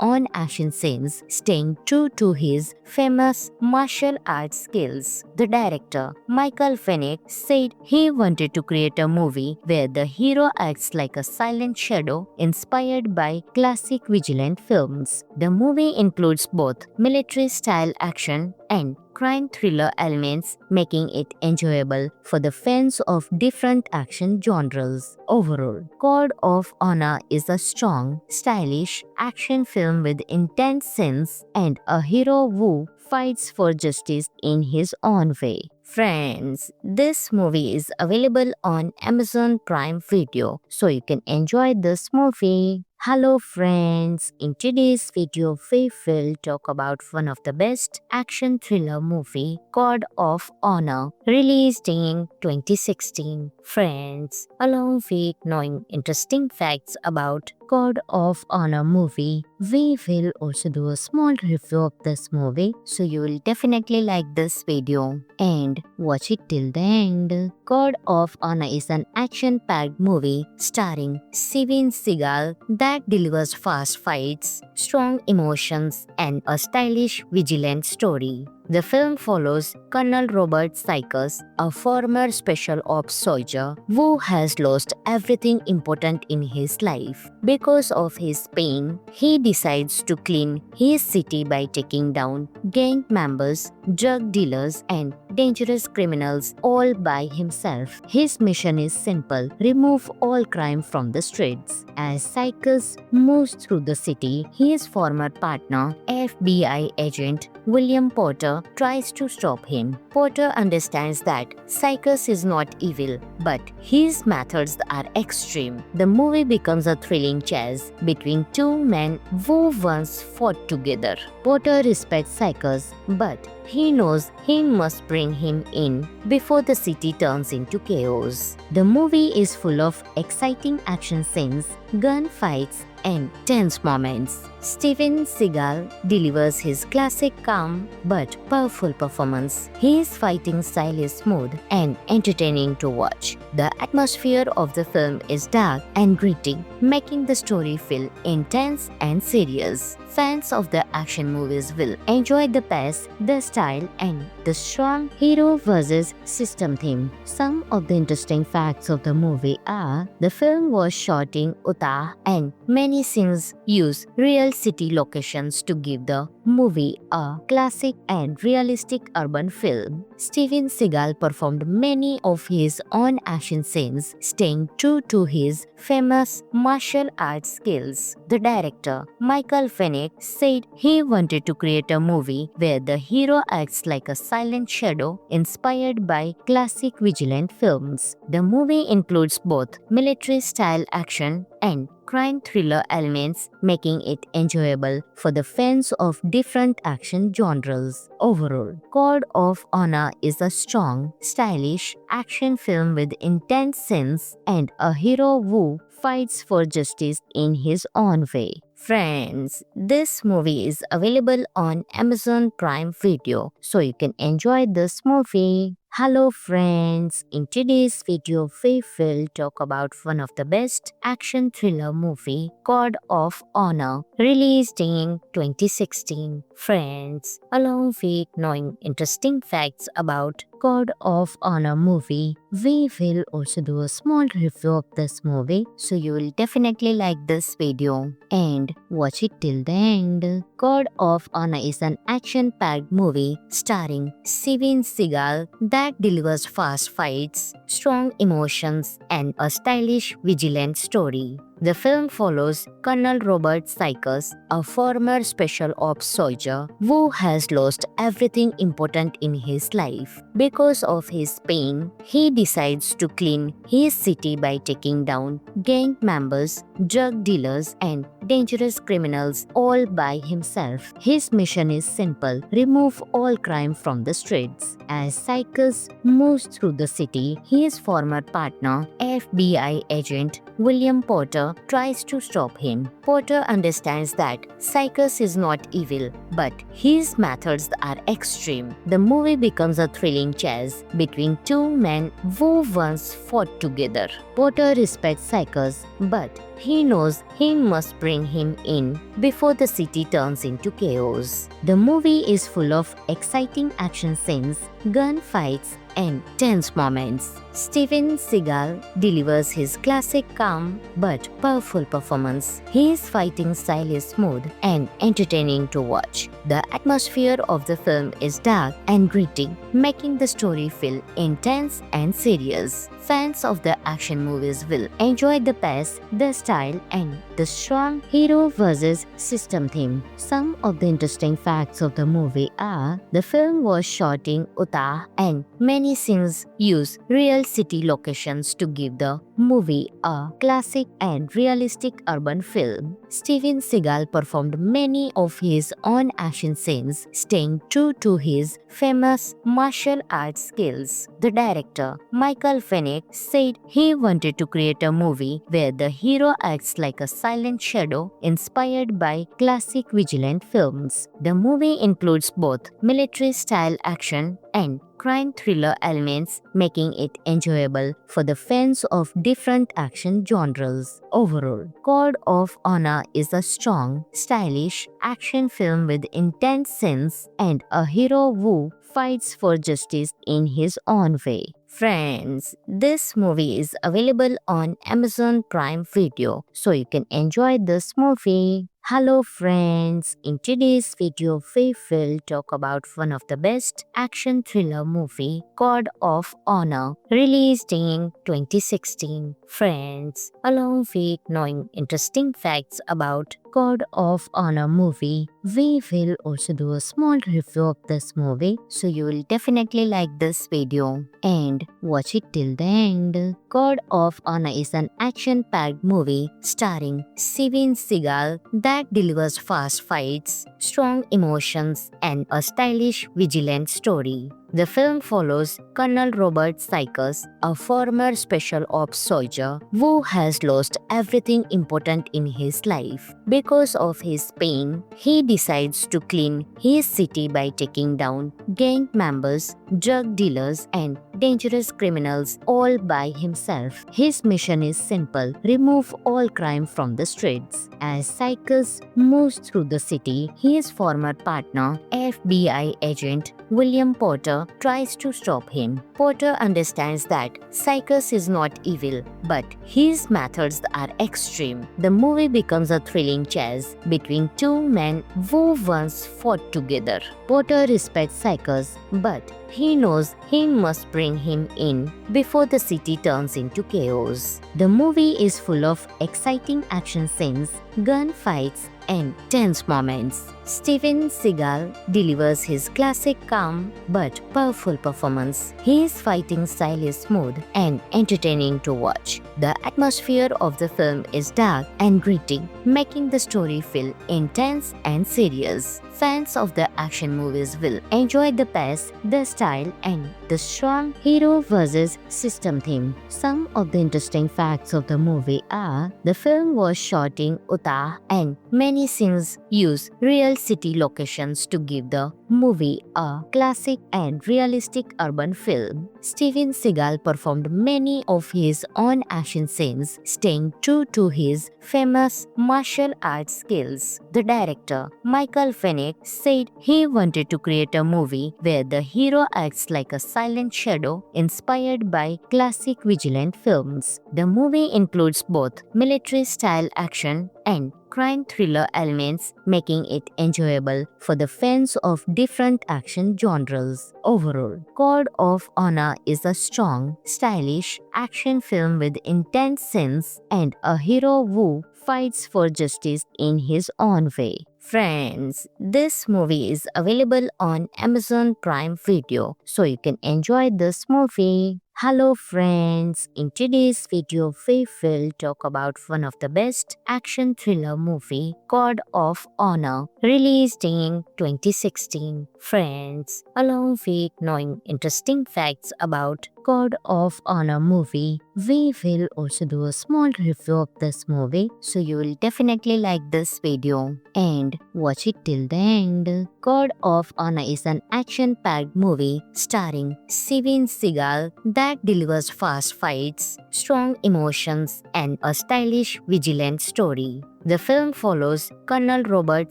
own action scenes, staying true to his famous martial arts skills. The director, Michael Fennick, said he wanted to create a movie where the hero acts like a silent shadow inspired by classic vigilant films. The movie includes both military-style action and crime thriller elements, making it enjoyable for the fans of different action genres. Overall, Code of Honor is a strong, stylish action film with intense scenes and a hero who fights for justice in his own way. Friends, this movie is available on Amazon Prime Video, so you can enjoy this movie. Hello friends, in today's video we will talk about one of the best action thriller movie, Code of Honor, released in 2016. Friends, along with knowing interesting facts about Code of Honor movie, we will also do a small review of this movie, so you will definitely like this video and watch it till the end. Code of Honor is an action-packed movie starring Steven Seagal that delivers fast fights, strong emotions, and a stylish, vigilant story. The film follows Colonel Robert Sykes, a former special ops soldier who has lost everything important in his life. Because of his pain, he decides to clean his city by taking down gang members, drug dealers, and dangerous criminals all by himself. His mission is simple: remove all crime from the streets. As Sykes moves through the city, his former partner, FBI agent William Porter, Porter tries to stop him. Porter understands that Sycus is not evil, but his methods are extreme. The movie becomes a thrilling chase between two men who once fought together. Porter respects Sycus, but he knows he must bring him in before the city turns into chaos. The movie is full of exciting action scenes, gunfights, and tense moments. Steven Seagal delivers his classic calm but powerful performance. His fighting style is smooth and entertaining to watch. The atmosphere of the film is dark and gritty, making the story feel intense and serious. Fans of the action movies will enjoy the pace, the style, and the strong hero versus system theme. Some of the interesting facts of the movie are the film was shot in Utah and many scenes use real city locations to give the movie a classic and realistic urban feel. Steven Seagal performed many of his own action scenes, staying true to his famous martial arts skills. The director, Michael Fennick, said he wanted to create a movie where the hero acts like a silent shadow inspired by classic vigilant films. The movie includes both military-style action and crime thriller elements, making it enjoyable for the fans of different action genres. Overall, Code of Honor is a strong, stylish action film with intense scenes and a hero who fights for justice in his own way. Friends, this movie is available on Amazon Prime Video, so you can enjoy this movie. Hello friends, in today's video we will talk about one of the best action thriller movie, Code of Honor, released in 2016. Friends, along with knowing interesting facts about Code of Honor movie, we will also do a small review of this movie, so you will definitely like this video and watch it till the end. Code of Honor is an action-packed movie starring Steven Seagal that delivers fast fights, strong emotions, and a stylish, vigilant story. The film follows Colonel Robert Sycus, a former special ops soldier who has lost everything important in his life. Because of his pain, he decides to clean his city by taking down gang members, drug dealers, and dangerous criminals all by himself. His mission is simple: remove all crime from the streets. As Sycus moves through the city, his former partner, FBI agent William Porter, tries to stop him. Porter understands that Sycus is not evil, but his methods are extreme. The movie becomes a thrilling chase between two men who once fought together. Porter respects Sycus, but he knows he must bring him in before the city turns into chaos. The movie is full of exciting action scenes, gunfights, and tense moments. Steven Seagal delivers his classic calm but powerful performance. His fighting style is smooth and entertaining to watch. The atmosphere of the film is dark and gritty, making the story feel intense and serious. Fans of the action movies will enjoy the pace, the style, and the strong hero versus system theme. Some of the interesting facts of the movie are the film was shot in Utah and many scenes use real city locations to give the movie a classic and realistic urban feel. Steven Seagal performed many of his own action scenes, staying true to his famous martial arts skills. The director, Michael Fennick, said he wanted to create a movie where the hero acts like a silent shadow inspired by classic vigilant films. The movie includes both military-style action and crime thriller elements, making it enjoyable for the fans of different action genres. Overall, Code of Honor is a strong, stylish action film with intense scenes and a hero who fights for justice in his own way. Friends, this movie is available on Amazon Prime Video, so you can enjoy this movie. Hello friends, in today's video we will talk about one of the best action thriller movie, Code of Honor, released in 2016. Friends, along with knowing interesting facts about Code of Honor movie, we will also do a small review of this movie, so you will definitely like this video and watch it till the end. Code of Honor is an action-packed movie starring Steven Seagal that delivers fast fights, strong emotions, and a stylish, vigilant story. The film follows Colonel Robert Sykes, a former special ops soldier who has lost everything important in his life. Because of his pain, he decides to clean his city by taking down gang members, drug dealers, and dangerous criminals all by himself. His mission is simple: remove all crime from the streets. As Sykes moves through the city, his former partner, FBI agent William Porter, tries to stop him. Porter understands that Sykes is not evil, but his methods are extreme. The movie becomes a thrilling chase between two men who once fought together. Porter respects Sykes, but he knows he must bring him in before the city turns into chaos. The movie is full of exciting action scenes, gunfights, and tense moments. Steven Seagal delivers his classic calm but powerful performance. His fighting style is smooth and entertaining to watch. The atmosphere of the film is dark and gritty, making the story feel intense and serious. Fans of the action movies will enjoy the pace, the style, and the strong hero versus system theme. Some of the interesting facts of the movie are: the film was shot in Utah and many scenes use real city locations to give the movie a classic and realistic urban film. Steven Seagal performed many of his own action scenes, staying true to his famous martial arts skills. The director, Michael Fennick, said he wanted to create a movie where the hero acts like a silent shadow inspired by classic vigilant films. The movie includes both military-style action and crime thriller elements, making it enjoyable for the fans of different action genres. Overall, Code of Honor is a strong, stylish action film with intense scenes and a hero who fights for justice in his own way. Friends, this movie is available on Amazon Prime Video, so you can enjoy this movie. Hello friends, in today's video we will talk about one of the best action thriller movie, Code of Honor, released in 2016. Friends, along with knowing interesting facts about Code of Honor movie, we will also do a small review of this movie, so you will definitely like this video and watch it till the end. Code of Honor is an action-packed movie starring Steven Seagal that delivers fast fights, strong emotions, and a stylish, vigilant story. The film follows Colonel Robert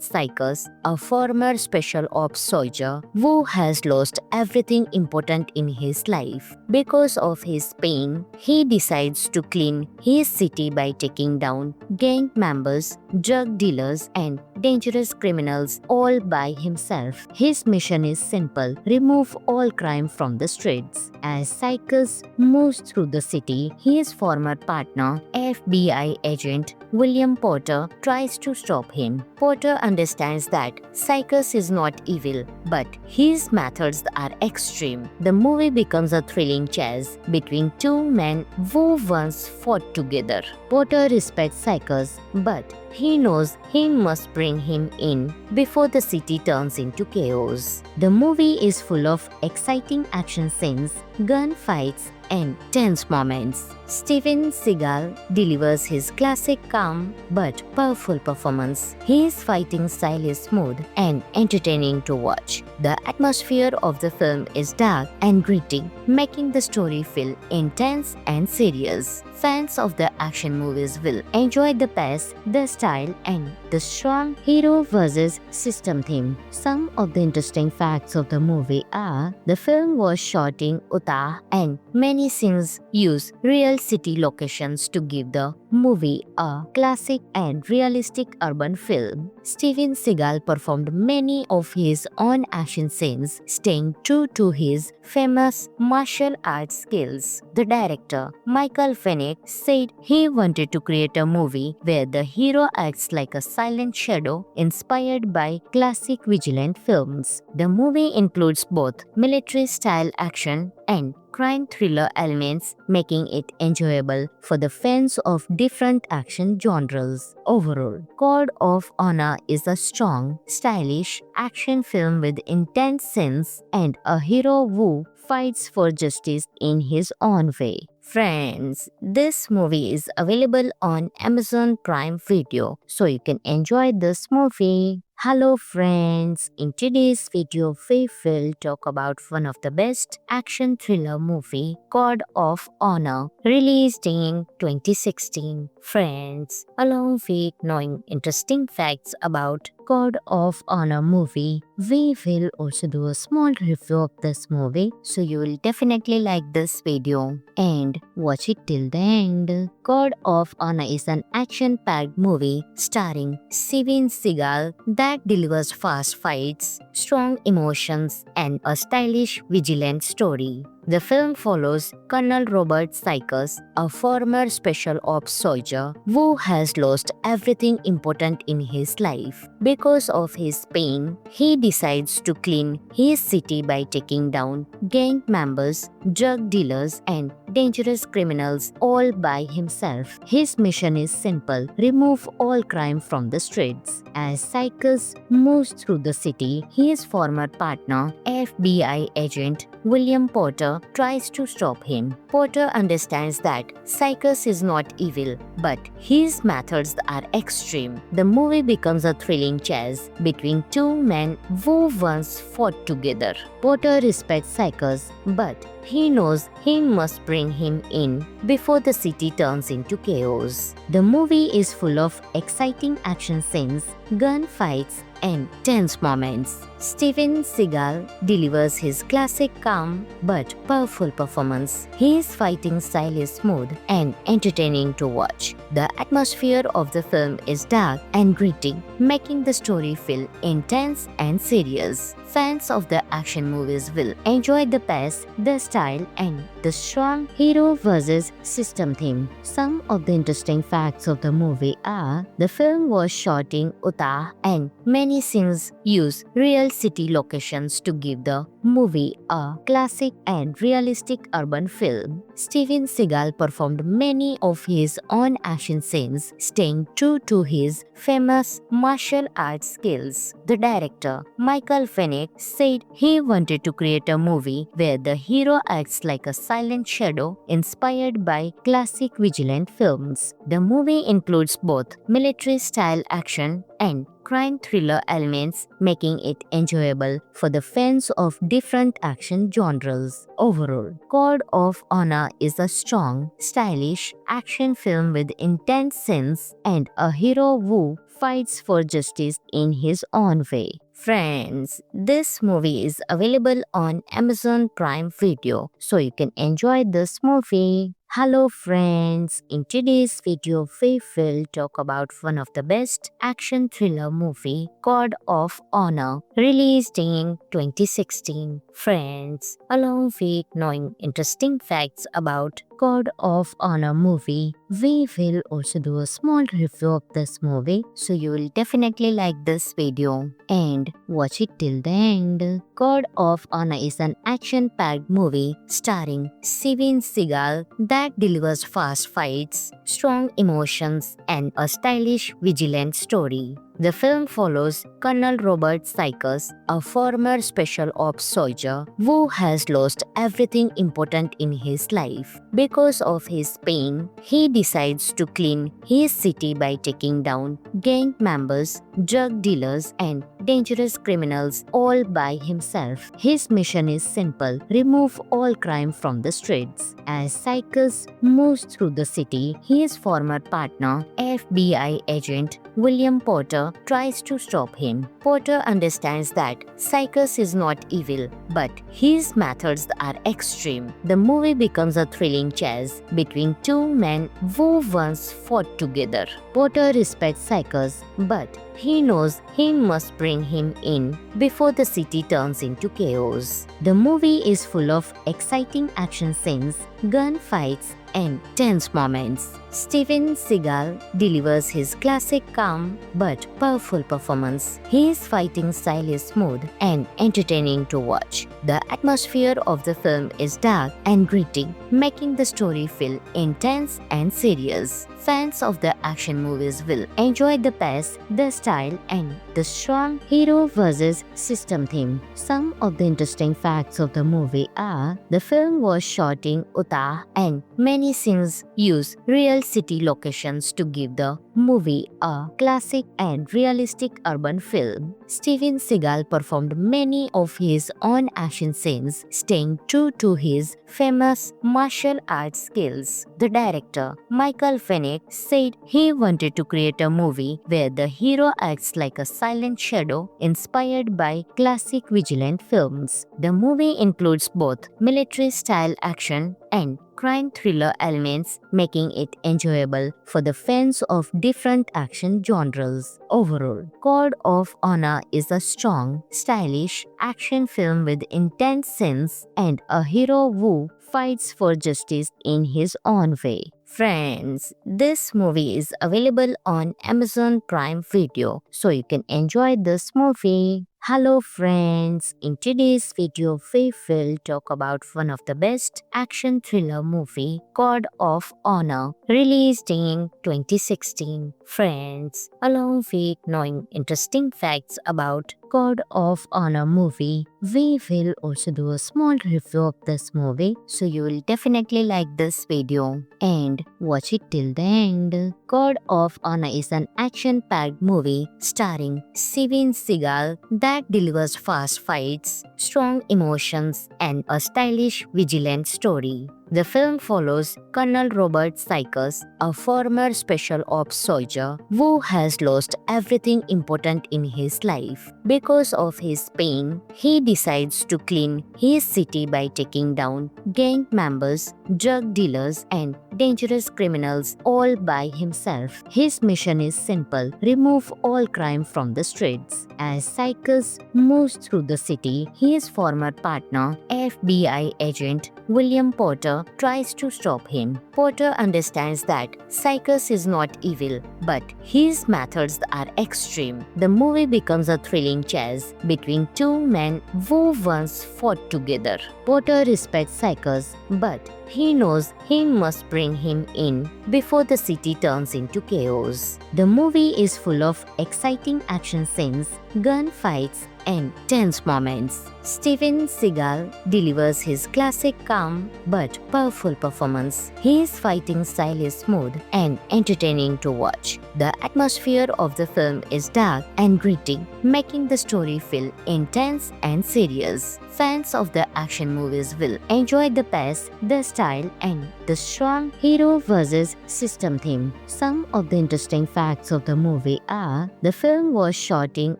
Sykes, a former special ops soldier who has lost everything important in his life. Because of his pain, he decides to clean his city by taking down gang members, drug dealers, and dangerous criminals all by himself. His mission is simple: remove all crime from the streets. As Sykes moves through the city, his former partner, FBI agent William Porter, tries to stop him. Porter understands that Sykes is not evil, but his methods are extreme. The movie becomes a thrilling chase between two men who once fought together. Porter respects Sykes, but he knows he must bring him in before the city turns into chaos. The movie is full of exciting action scenes, gunfights, and tense moments. Steven Seagal delivers his classic calm but powerful performance. His fighting style is smooth and entertaining to watch. The atmosphere of the film is dark and gritty, making the story feel intense and serious. Fans of the action movies will enjoy the pace, the style, and the strong hero versus system theme. Some of the interesting facts of the movie are: the film was shot in Utah and many scenes use real city locations to give the movie a classic and realistic urban film. Steven Seagal performed many of his own action scenes, staying true to his famous martial arts skills. The director, Michael Fennick, said he wanted to create a movie where the hero acts like a silent shadow inspired by classic vigilant films. The movie includes both military-style action and crime thriller elements, making it enjoyable for the fans of different action genres. Overall, Code of Honor is a strong, stylish action film with intense scenes and a hero who fights for justice in his own way. Friends, this movie is available on Amazon Prime Video, so you can enjoy this movie. Hello friends, in today's video we will talk about one of the best action thriller movie, Code of Honor, released in 2016. Friends, along with knowing interesting facts about Code of Honor movie, we will also do a small review of this movie, so you will definitely like this video and watch it till the end. Code of Honor is an action-packed movie starring Steven Seagal that delivers fast fights, strong emotions, and a stylish, vigilant story. The film follows Colonel Robert Sykes, a former special ops soldier who has lost everything important in his life. Because of his pain, he decides to clean his city by taking down gang members, drug dealers, and dangerous criminals all by himself. His mission is simple: remove all crime from the streets. As Sykes moves through the city, his former partner, FBI agent William Porter, tries to stop him. Porter understands that Sykes is not evil, but his methods are extreme. The movie becomes a thrilling chase between two men who once fought together. Porter respects Sykes, but he knows he must bring him in before the city turns into chaos. The movie is full of exciting action scenes, gunfights, and tense moments. Steven Seagal delivers his classic calm but powerful performance. His fighting style is smooth and entertaining to watch. The atmosphere of the film is dark and gritty, making the story feel intense and serious. Fans of the action movies will enjoy the pace, the style, and the strong hero versus system theme. Some of the interesting facts of the movie are: the film was shot in Utah and many scenes use real city locations to give the movie a classic and realistic urban film. Steven Seagal performed many of his own action scenes, staying true to his famous martial arts skills. The director, Michael Fennick, said he wanted to create a movie where the hero acts like a silent shadow inspired by classic vigilant films. The movie includes both military-style action and crime thriller elements, making it enjoyable for the fans of different action genres. Overall, Code of Honor is a strong, stylish action film with intense scenes and a hero who fights for justice in his own way. Friends, this movie is available on Amazon Prime Video, so you can enjoy this movie. Hello friends, in today's video we will talk about one of the best action thriller movie, Code of Honor, released in 2016. Friends, along with knowing interesting facts about Code of Honor movie, we will also do a small review of this movie, so you will definitely like this video and watch it till the end. Code of Honor is an action-packed movie starring Steven Seagal that delivers fast fights, strong emotions, and a stylish, vigilant story. The film follows Colonel Robert Sykes, a former special ops soldier who has lost everything important in his life. Because of his pain, he decides to clean his city by taking down gang members, drug dealers, and dangerous criminals all by himself. His mission is simple: remove all crime from the streets. As Cycus moves through the city, his former partner, FBI agent William Porter, tries to stop him. Porter understands that Cycus is not evil, but his methods are extreme. The movie becomes a thrilling chase between two men who once fought together. Porter respects Cycus, but he knows he must bring him in before the city turns into chaos. The movie is full of exciting action scenes, gunfights, and tense moments. Steven Seagal delivers his classic calm but powerful performance. His fighting style is smooth and entertaining to watch. The atmosphere of the film is dark and gritty, making the story feel intense and serious. Fans of the action movies will enjoy the pace, the style, and the strong hero versus system theme. Some of the interesting facts of the movie are: the film was shot in Utah and many scenes use real city locations to give the movie a classic and realistic urban feel. Steven Seagal performed many of his own action scenes, staying true to his famous martial arts skills. The director, Michael Fennick, said he wanted to create a movie where the hero acts like a silent shadow inspired by classic vigilant films. The movie includes both military-style action and crime thriller elements, making it enjoyable for the fans of different action genres. Overall, Code of Honor is a strong, stylish action film with intense scenes and a hero who fights for justice in his own way. Friends, this movie is available on Amazon Prime Video, so you can enjoy this movie. Hello friends, in today's video we will talk about one of the best action thriller movie, Code of Honor, released in 2016. Friends, along with knowing interesting facts about Code of Honor movie, we will also do a small review of this movie, so you will definitely like this video and watch it till the end. Code of Honor is an action-packed movie starring Steven Seagal that delivers fast fights, strong emotions, and a stylish, vigilant story. The film follows Colonel Robert Cycus, a former special ops soldier who has lost everything important in his life. Because of his pain, he decides to clean his city by taking down gang members, drug dealers, and dangerous criminals all by himself. His mission is simple: remove all crime from the streets. As Cycus moves through the city, his former partner, FBI agent William Porter, tries to stop him. Porter understands that Cycus is not evil, but his methods are extreme. The movie becomes a thrilling chase between two men who once fought together. Porter respects Cycus, but he knows he must bring him in before the city turns into chaos. The movie is full of exciting action scenes, gunfights, and tense moments. Steven Seagal delivers his classic calm but powerful performance. His fighting style is smooth and entertaining to watch. The atmosphere of the film is dark and gritty, making the story feel intense and serious. Fans of the action movies will enjoy the pace, the style, and the strong hero versus system theme. Some of the interesting facts of the movie are: the film was shot in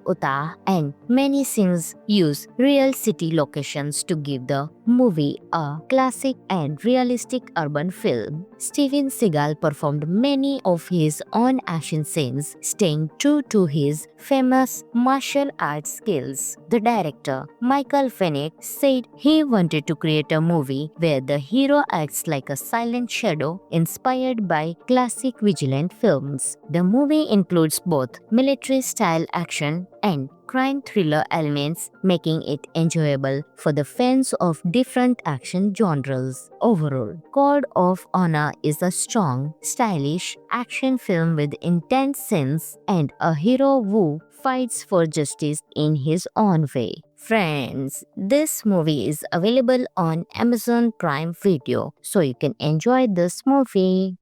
Utah and many scenes use real city locations to give the movie a classic and realistic urban feel. Steven Seagal performed many of his own action scenes, staying true to his famous martial arts skills. The director, Michael Fennick, said he wanted to create a movie where the hero acts like a silent shadow inspired by classic vigilant films. The movie includes both military-style action and crime thriller elements, making it enjoyable for the fans of different action genres. Overall, Code of Honor is a strong, stylish action film with intense scenes and a hero who fights for justice in his own way. Friends, this movie is available on Amazon Prime Video, so you can enjoy this movie.